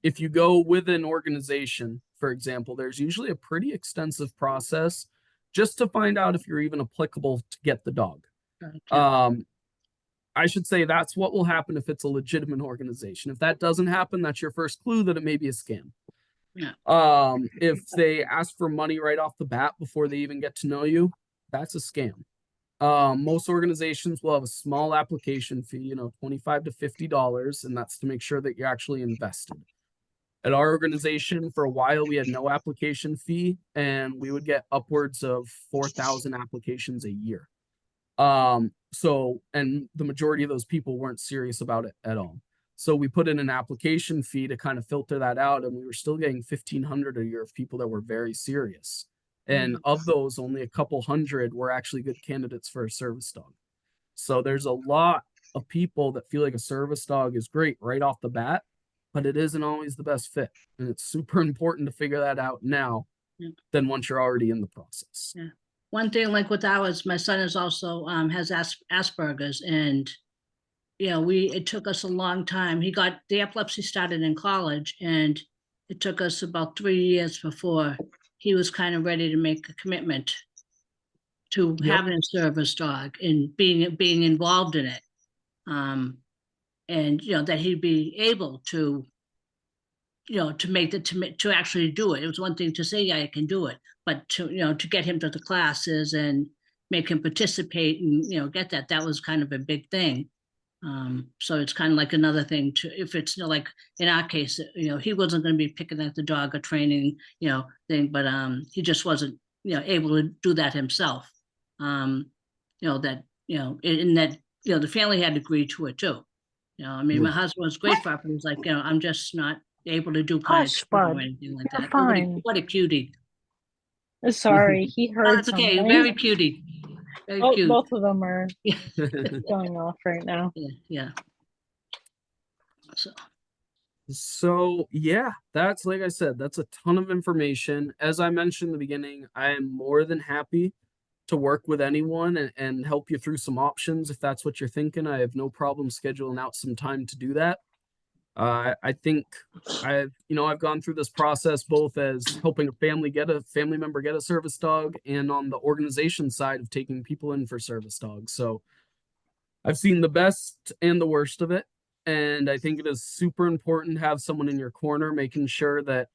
If you go with an organization, for example, there's usually a pretty extensive process just to find out if you're even applicable to get the dog. I should say that's what will happen if it's a legitimate organization. If that doesn't happen, that's your first clue that it may be a scam. Yeah. If they ask for money right off the bat before they even get to know you, that's a scam. Most organizations will have a small application fee, $25 to $50, and that's to make sure that you're actually invested. At our organization, for a while, we had no application fee, and we would get upwards of 4,000 applications a year. And the majority of those people weren't serious about it at all. So we put in an application fee to kind of filter that out, and we were still getting 1,500 a year of people that were very serious. And of those, only a couple hundred were actually good candidates for a service dog. So there's a lot of people that feel like a service dog is great right off the bat, but it isn't always the best fit. And it's super important to figure that out now than once you're already in the process. Yeah. One thing, like with ours, my son is also has Asperger's, and it took us a long time. He got the epilepsy started in college, and it took us about 3 years before he was kind of ready to make a commitment to having a service dog and being involved in it. And that he'd be able to to actually do it. It was one thing to say, yeah, I can do it, but to get him to the classes and make him participate and get that was kind of a big thing. So it's kind of like another thing if it's like in our case, he wasn't going to be picking at the dog or training thing, but he just wasn't able to do that himself. And that the family had agreed to it too. My husband was great for it, but he was like, I'm just not able to do Hush, or bud. anything like You're that. fine. What a cutie. Sorry, he No, heard it's okay. something. Very cutie. Very cute. Both of them are Yeah. going off right now. Yeah. So yeah, that's, like I said, that's a ton of information. As I mentioned in the beginning, I am more than happy to work with anyone and help you through some options if that's what you're thinking. I have no problem scheduling out some time to do that. I think I've gone through this process both as helping a family member get a service dog and on the organization side of taking people in for service dogs. So I've seen the best and the worst of it. And I think it is super important to have someone in your corner making sure that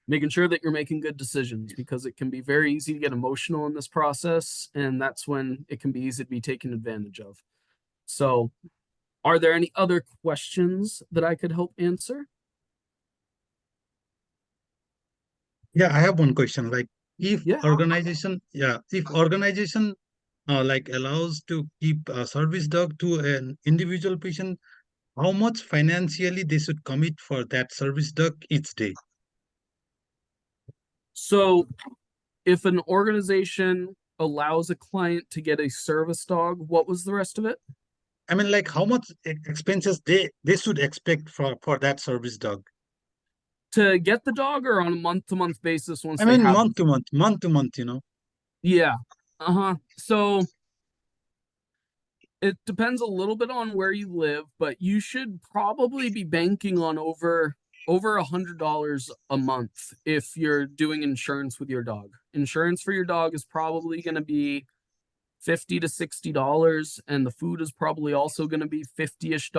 you're making good decisions, because it can be very easy to get emotional in this process, and that's when it can be easy to be taken advantage of. So, are there any other questions that I could help answer? Yeah, I have one question. Like, if Yeah. organization like allows to keep a service dog to an individual patient, how much financially they should commit for that service dog each day? So, if an organization allows a client to get a service dog, what was the rest of it? I mean, like how much expenses they should expect for that service dog? To get the dog, or on a month-to-month basis once I they mean, have month to month, you know. Yeah. Uh-huh. So it depends a little bit on where you live, but you should probably be banking on over $100 a month if you're doing insurance with your dog. Insurance for your dog is probably going to be $50 to $60, and the food is probably also going to be $50-ish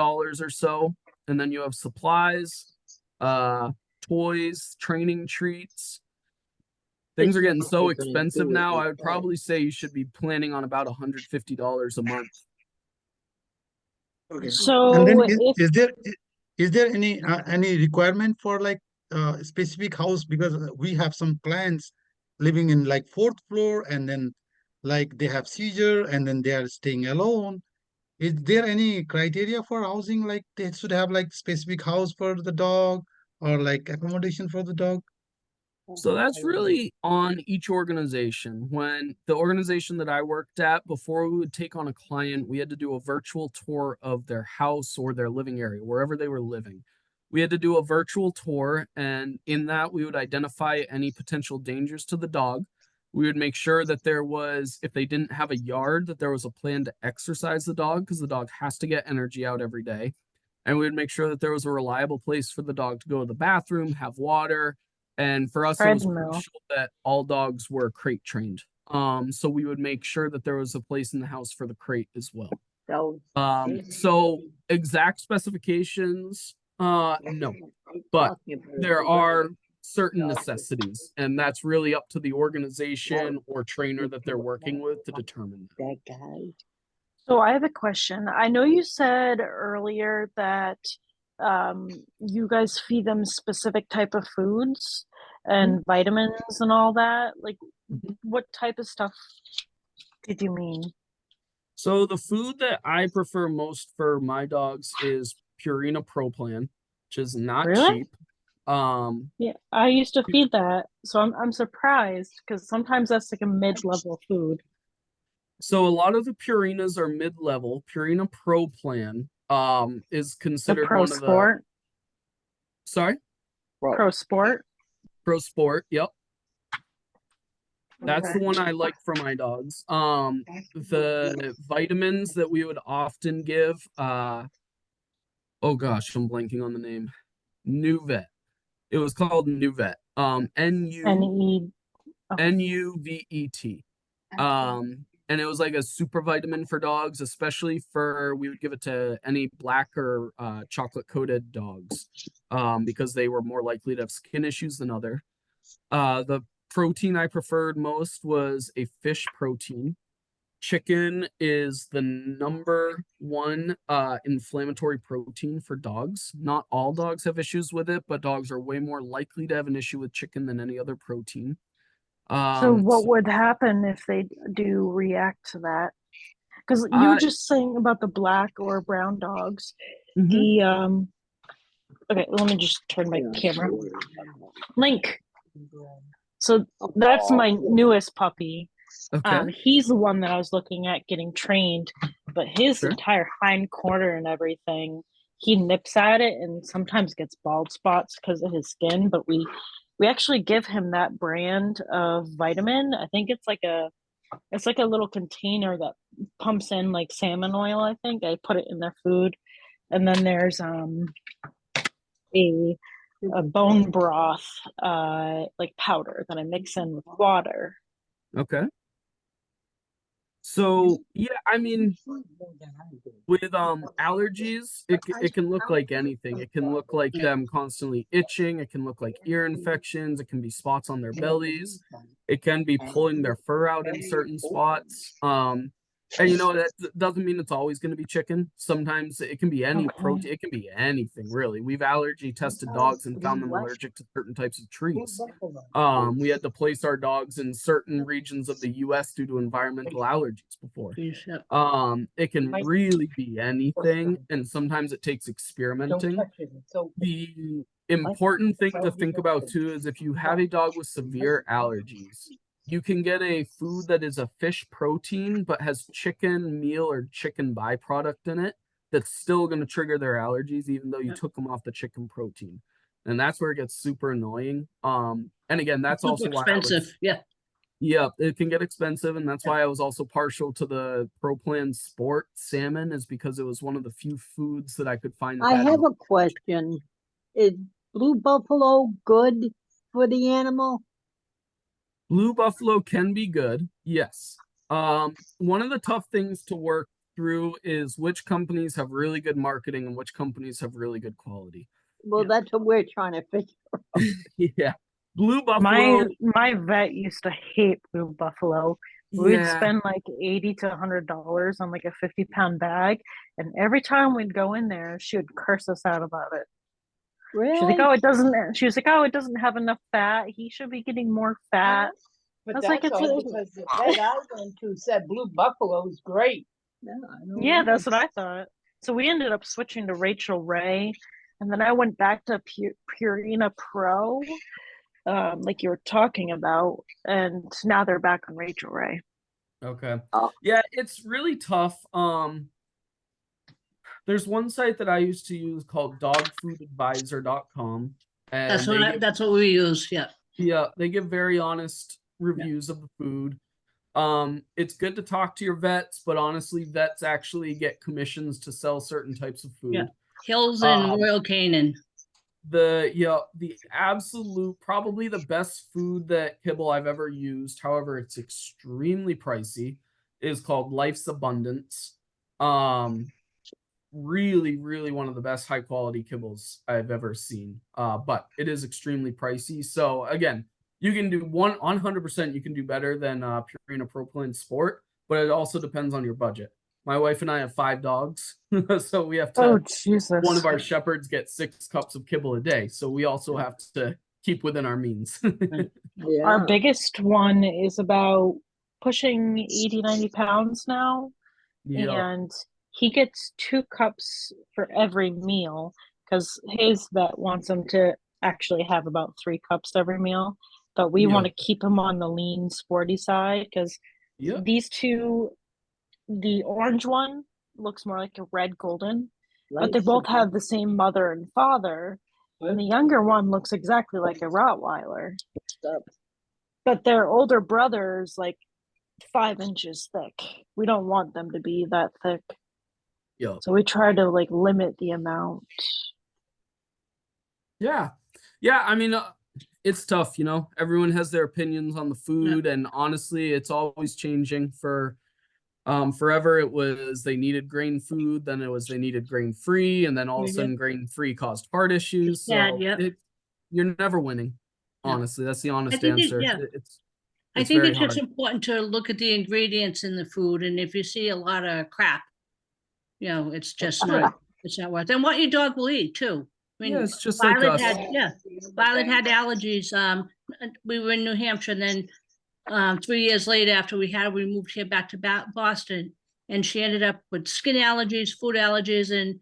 or so. And then you have supplies, toys, training treats. Things are getting so expensive now. I would probably say you should be planning on about $150 a month. Okay. And then So if is there any requirement for like specific house? Because we have some clients living in like fourth floor, and then like they have seizure, and then they are staying alone. Is there any criteria for housing? Like they should have like specific house for the dog, or like accommodation for the dog? So that's really on each organization. When the organization that I worked at, before we would take on a client, we had to do a virtual tour of their house or their living area, wherever they were living. We had to do a virtual tour, and in that, we would identify any potential dangers to the dog. We would make sure that if they didn't have a yard, that there was a plan to exercise the dog, because the dog has to get energy out every day. And we would make sure that there was a reliable place for the dog to go to the bathroom, have water, and for us, it was treadmill. crucial that all dogs were crate trained. So we would make sure that there was a place in the house for the crate as well. So exact specifications, no, but there are certain necessities, and that's really up to the organization or trainer that they're working with to determine that. That guy. So I have a question. I know you said earlier that you guys feed them specific type of foods and vitamins and all that. Like, Mhm. what type of stuff did you mean? So the food that I prefer most for my dogs is Purina Pro Plan, which is not Really? cheap. Yeah, I used to feed that, so I'm surprised because sometimes that's like a mid-level food. So a lot of the Purinas are mid-level. Purina Pro Plan is The considered Pro one of the Sport, sorry, Pro Sport. Pro Sport. Yep. That's the Okay. one I like for my dogs. The vitamins that we would often give, oh gosh, I'm blanking on the name. Nuvet. It was called Nuvet. And eat. Okay. Nuvet. And it was like a super vitamin for dogs, especially we would give it to any black or chocolate coated dogs, because they were more likely to have skin issues than other. The protein I preferred most was a fish protein. Chicken is the number one inflammatory protein for dogs. Not all dogs have issues with it, but dogs are way more likely to have an issue with chicken than any other protein. So what would happen if they do react to that? Because you were just saying about the black or brown dogs. Mhm. The okay, let me just turn my camera. Link. So that's my newest puppy. Okay. He's the one that I was looking at getting trained, but his Sure. entire hind quarter and everything, he nips at it and sometimes gets bald spots because of his skin. But we actually give him that brand of vitamin. I think it's like a it's like a little container that pumps in like salmon oil, I think. I put it in their food. And then there's a bone broth like powder that I mix in with water. Okay. So yeah, I mean, with allergies, it can look like anything. It can look like them constantly itching. It can look like ear infections. It can be spots on their bellies. It can be pulling their fur out in certain spots. And you know that doesn't mean it's always going to be chicken. Sometimes it can be any protein. It can be anything really. We've allergy tested dogs and found them allergic to certain types of trees. We had to place our dogs in certain regions of the US due to environmental allergies before. It can really be anything, and sometimes it takes experimenting. The important thing to think about too is if you have a dog with severe allergies, you can get a food that is a fish protein but has chicken meal or chicken byproduct in it that's still going to trigger their allergies even though you took them off the chicken protein. And that's where it gets super annoying. And again, that's Super also why expensive. yeah, it can get expensive, and that's why I was also partial to the ProPlan Sport salmon, is because it was one of the few foods that I could find that I had have a question. Is blue buffalo good for the animal? Blue buffalo can be good, yes. One of the tough things to work through is which companies have really good marketing and which companies have really good quality. Well, that's what we're trying to figure. Yeah, blue buffalo. My vet used to hate blue buffalo. We'd Yeah, spend like $80 to $100 on like a 50-pound bag, and every time we'd go in there, she would curse us out about it. She's like, Really? "Oh, it doesn't." She was like, "Oh, it doesn't have enough fat. He should be getting more fat." But I was like, that's "It's all a-" because the vet I went to said blue buffalo is great. Yeah, that's what I thought. So we ended up switching to Rachel Ray, and then I went back to Purina Pro, like you were talking about, and now they're back on Rachel Ray. okay. Oh. Yeah, it's really tough. There's one site that I used to use called dogfoodadvisor.com, and That's what we use. yeah, they give very honest reviews of the food. It's good to talk to your vets, but honestly, vets actually get commissions to sell certain types of food. Yeah. Hills and Royal Canin. The absolute, probably the best food that kibble I've ever used, however it's extremely pricey, is called Life's Abundance. Really one of the best high quality kibbles I've ever seen, but it is extremely pricey. So again, you can do 100%, you can do better than Purina ProPlan Sport, but it also depends on your budget. My wife and I have 5 dogs, so we have to, Oh, Jesus. one of our shepherds gets 6 cups of kibble a day, so we also have to keep within our means. Yeah. Our biggest one is about pushing 80, 90 pounds now. Yeah, And he gets 2 cups for every meal because his vet wants him to actually have about 3 cups every meal. But we Yeah. want to keep him on the lean, sporty side because yeah, these two, the orange one looks more like a red golden, but they both have the same mother and father. And the younger one looks exactly like a Rottweiler. But their older brother's like 5 inches thick. We don't want them to be that thick. yeah. So we try to like limit the amount. Yeah. I mean, it's tough, you know. Everyone has their opinions on the food, and honestly, it's always changing. Forever it was they needed grain food, then it was they needed grain free, and then all of a sudden grain free caused heart issues. So you're never winning. Honestly, that's the honest answer. I think it's just important to look at the ingredients in the food, and if you see a lot of crap, it's just not worth it. And what your dog will eat too. I mean, it's just like Violet us. Violet had allergies. We were in New Hampshire, and then 3 years later, after we moved here back to Boston, and she ended up with skin allergies, food allergies, and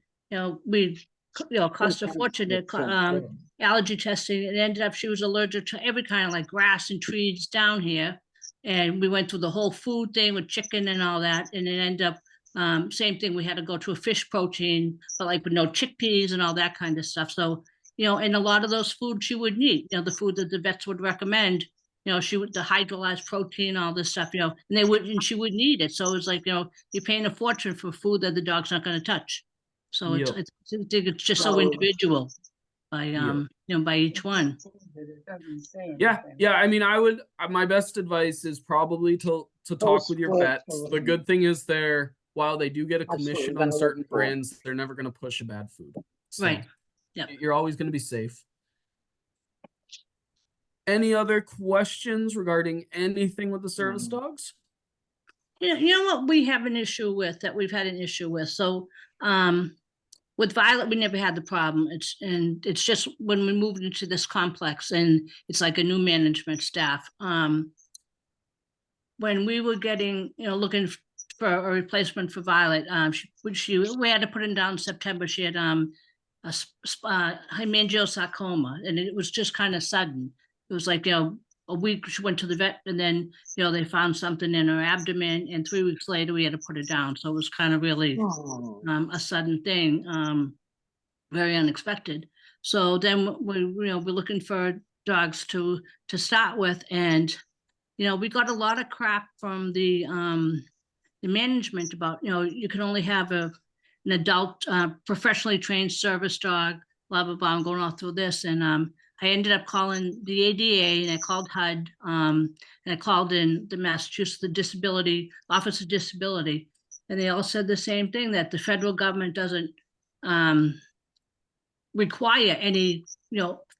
cost a fortune to allergy testing. It ended up she was allergic to every kind of like grass and trees down here, and we went through the whole food thing with chicken and all that, and it ended up same thing. We had to go to a fish protein, but like with no chickpeas and all that kind of stuff. So and a lot of those foods she would need, the food that the vets would recommend, she would, the hydrolyzed protein, all this stuff, and they wouldn't, and she wouldn't eat it. So it was like, you're paying a fortune for food that the dog's not going to touch. So Yep. it's just so individual by, by each one. Yeah. I mean, my best advice is probably to talk with your vets. The good thing is while they do get a commission on certain brands, they're never going to push a bad food. So Right. Yeah. you're always going to be safe. Any other questions regarding anything with the service dogs? You know what we have an issue with, that we've had an issue with. So with Violet, we never had the problem. It's just when we moved into this complex and it's like a new management staff. When we were getting, looking for a replacement for Violet, we had to put in down in September. She had hemangiosarcoma, and it was just kind of sudden. It was like, a week she went to the vet, and then, they found something in her abdomen, and 3 weeks later we had to put her down. So it was kind of really a sudden thing, very unexpected. So then we're looking for dogs to start with, and we got a lot of crap from the management about, you can only have an adult professionally trained service dog, blah blah blah. I'm going all through this, and I ended up calling the ADA, and I called HUD, and I called in the Massachusetts Office of Disability, and they all said the same thing, that the federal government doesn't require any,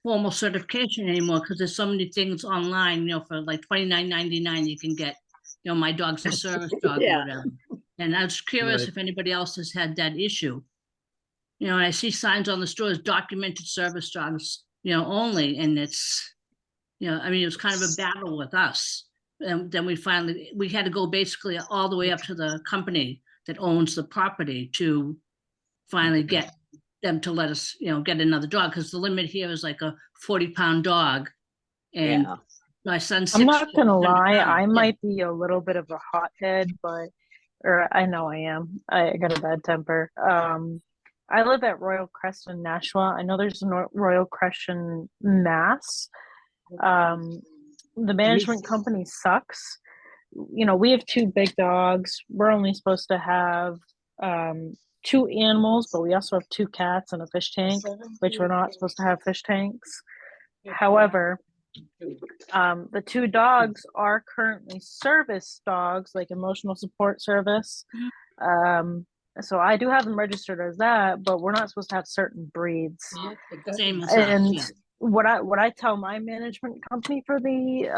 formal certification anymore, because there's so many things online, for like $29.99 you can get, my dog's a service dog or whatever. And I was curious if anybody else has had that issue. And I see signs on the stores, documented service dogs, only, and it's, I mean, it was kind of a battle with us. And then we had to go basically all the way up to the company that owns the property to finally get them to let us, get another dog, because the limit here is like a 40-pound dog. And my son's I'm not gonna 600 lie, pounds. I might be a little bit of a hothead, or I know I am. I got a bad temper. I live at Royal Crest in Nashua. I know there's a Royal Crest in Mass. The management company sucks. We have 2 big dogs. We're only supposed to have 2 animals, but we also have 2 cats and a fish tank, which we're not supposed to have fish tanks. However, the 2 dogs are currently service dogs, like emotional support service. So I do have them registered as that, but we're not supposed to have certain breeds. Same as And us, what I tell my management company for the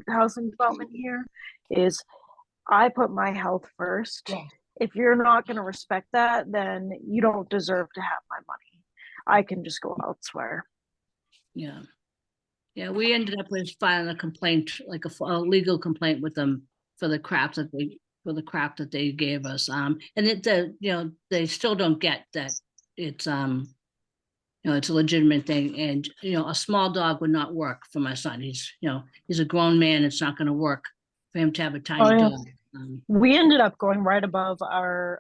housing development here is, I put my health first. If you're not going to respect that, then you don't deserve to have my money. I can just go elsewhere. Yeah. We ended up with filing a complaint, like a legal complaint with them for the crap that they gave us. And they still don't get that it's it's a legitimate thing. And a small dog would not work for my son. He's a grown man. It's not going to work for him to have a tiny dog. We ended up going right above our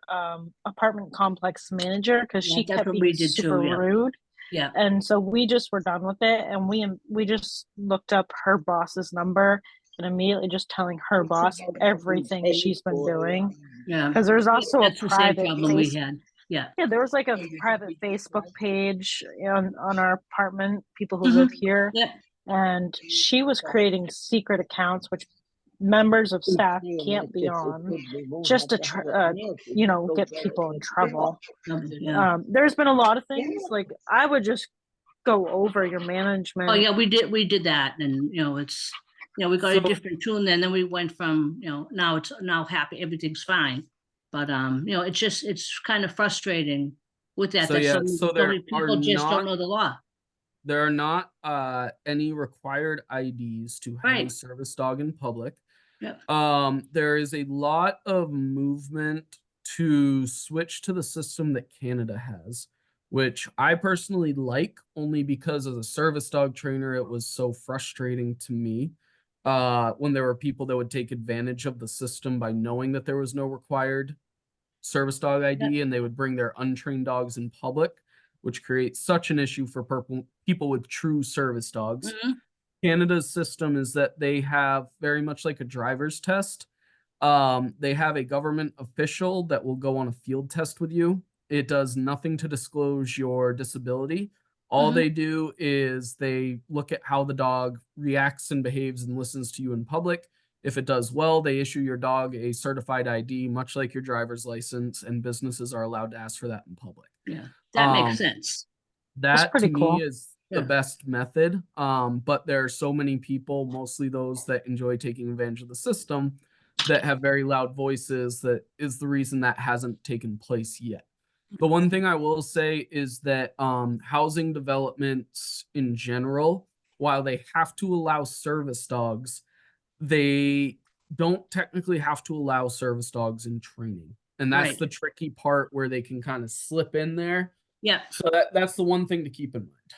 apartment complex manager, because she kept being super rude. Yeah. And so we just were done with it, and we just looked up her boss's number and immediately just telling her boss everything she's been doing. Yeah. Because there's also That's a the same private problem we had. Yeah. Yeah, there was like a private Facebook page on our apartment, people who live here. Yeah. And she was creating secret accounts, which members of staff can't be on, just to get people in trouble. There's been a lot of things, like I would just go over your management. Oh yeah, we did that, and it's we got a different tune, and then we went from now happy, everything's fine, but it's kind of frustrating with that. So there people just don't know the law. There are not any required IDs to have a service dog in public. Yeah. There is a lot of movement to switch to the system that Canada has, which I personally like, only because as a service dog trainer, it was so frustrating to me when there were people that would take advantage of the system by knowing that there was no required service dog ID, and they would bring their untrained dogs in public, which creates such an issue for people with true service dogs. Canada's system is that they have very much like a driver's test. They have a government official that will go on a field test with you. It does nothing to disclose your disability. All Mhm. they do is they look at how the dog reacts and behaves and listens to you in public. If it does well, they issue your dog a certified ID, much like your driver's license, and businesses are allowed to ask for that in public. Yeah, that makes Um, sense. That's that pretty to me cool. is Yeah. the best method. But there are so many people, mostly those that enjoy taking advantage of the system, that have very loud voices. That is the reason that hasn't taken place yet. The one thing I will say is that housing developments in general, while they have to allow service dogs, they don't technically have to allow service dogs in training. And that's Right. the tricky part where they can kind of slip in there. Yeah, So that's the one thing to keep in mind.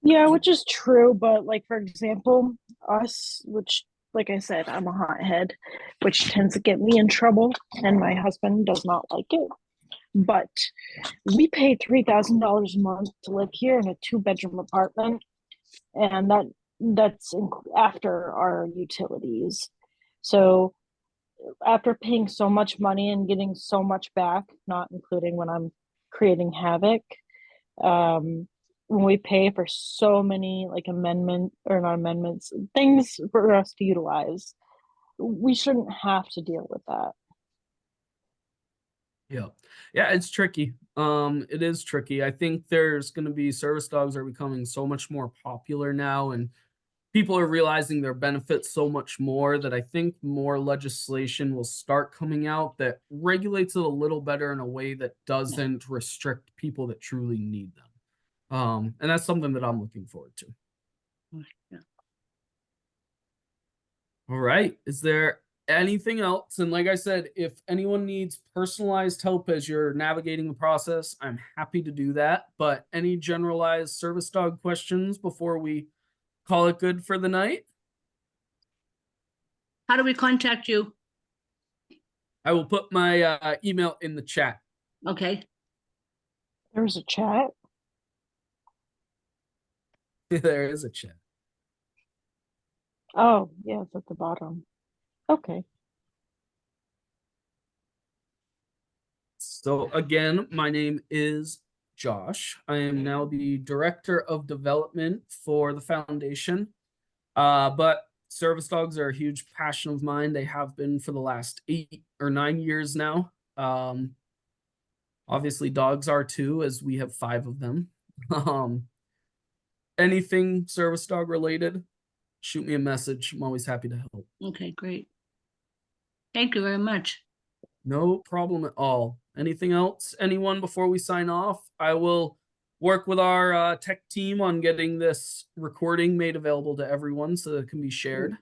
Yeah, which is true, but like for example, us, which like I said, I'm a hothead, which tends to get me in trouble, and my husband does not like it. But we pay $3,000 a month to live here in a 2-bedroom apartment, and that's after our utilities. So after paying so much money and getting so much back, not including when I'm creating havoc, when we pay for so many like amendment or not amendments, things for us to utilize, we shouldn't have to deal with that. Yeah. Yeah, it's tricky. It is tricky. I think there's going to be service dogs are becoming so much more popular now, and people are realizing their benefits so much more that I think more legislation will start coming out that regulates it a little better in a way that doesn't restrict people that truly need them. And that's something that I'm looking forward to. yeah. All right. Is there anything else? And like I said, if anyone needs personalized help as you're navigating the process, I'm happy to do that. But any generalized service dog questions before we call it good for the night? How do we contact you? I will put my email in the chat. Okay, There's a chat. There is a chat. Oh, yeah, it's at the bottom. Okay. So again, my name is Josh. I am now the director of development for the foundation. But service dogs are a huge passion of mine. They have been for the last 8 or 9 years now. Obviously dogs are too, as we have 5 of them. Um, anything service dog related, shoot me a message. I'm always happy to help. okay, great. Thank you very much. No problem at all. Anything else? Anyone before we sign off? I will work with our tech team on getting this recording made available to everyone so that it can be shared.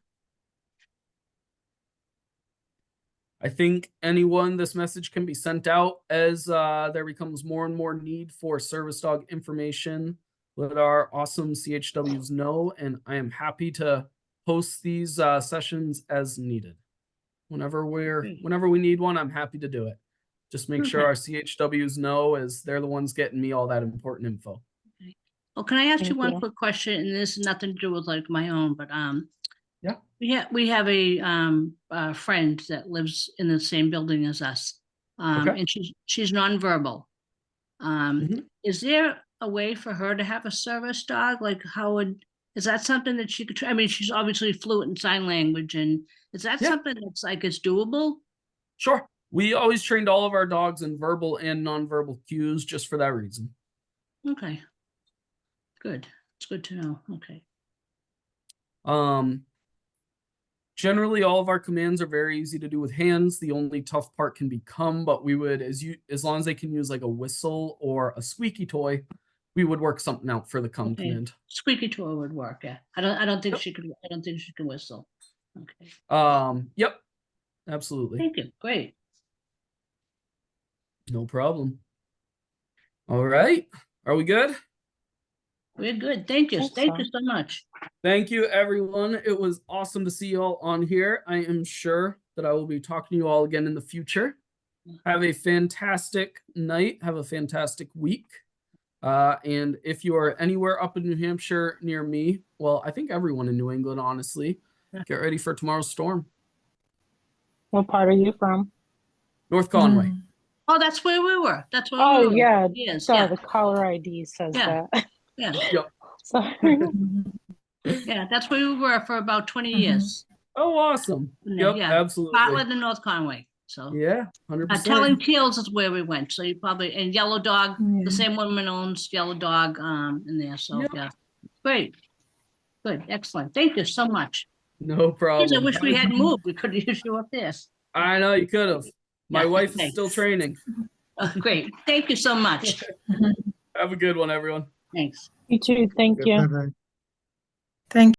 I think this message can be sent out as there becomes more and more need for service dog information. Let our awesome CHWs know, and I am happy to host these sessions as needed. Whenever we need one, I'm happy to do it. Just make sure our CHWs know, as they're the ones getting me all that important info. Well, can I ask you Thank one you. quick question? And this is nothing to do with like my own, but Yeah. we have a friend that lives in the same building as us. Okay. And she's nonverbal. Mhm. Is there a way for her to have a service dog? Like is that something that she could try? I mean, she's obviously fluent in sign language, and is that Yeah. something that's like it's doable? Sure. We always trained all of our dogs in verbal and nonverbal cues just for that reason. Okay. Good. It's good to know. Okay. Generally all of our commands are very easy to do with hands. The only tough part can become, but we would, as long as they can use like a whistle or a squeaky toy, we would work something out for the come Okay. command. Squeaky toy would work. Yeah. I don't think Yep. she could. I don't think she can whistle. Okay. Yep, absolutely. Thank you. Great. No problem. All right. Are we good? We're good. Thank you. Think Thank so. you so much. Thank you, everyone. It was awesome to see you all on here. I am sure that I will be talking to you all again in the future. Have a fantastic night. Have a fantastic week. And if you are anywhere up in New Hampshire near me, well, I think everyone in New England, honestly, Yeah. get ready for tomorrow's storm. What part are you from? North Conway. Oh, that's where we were. That's where Oh we were. yeah, Yes, sorry, yeah, the caller ID says Yeah. that. yeah, Yep. Sorry. yeah. That's where we were for about 20 years. Oh, awesome. Yep, Yeah, absolutely. Bartlett and North Conway. So Yeah, 100%. Telling Tales is where we went. So you probably, and Yellow Dog, Yeah. the same woman owns Yellow Dog in there. So Yep. yeah, great, good, excellent. Thank you so much. No Geez, I problem. wish we hadn't moved. We could have used you up there. I know you could have. My Yeah, wife okay. is still training. Great, thank you so much. Have a good one, everyone. Thanks. You too. Thank you. Bye-bye. Thank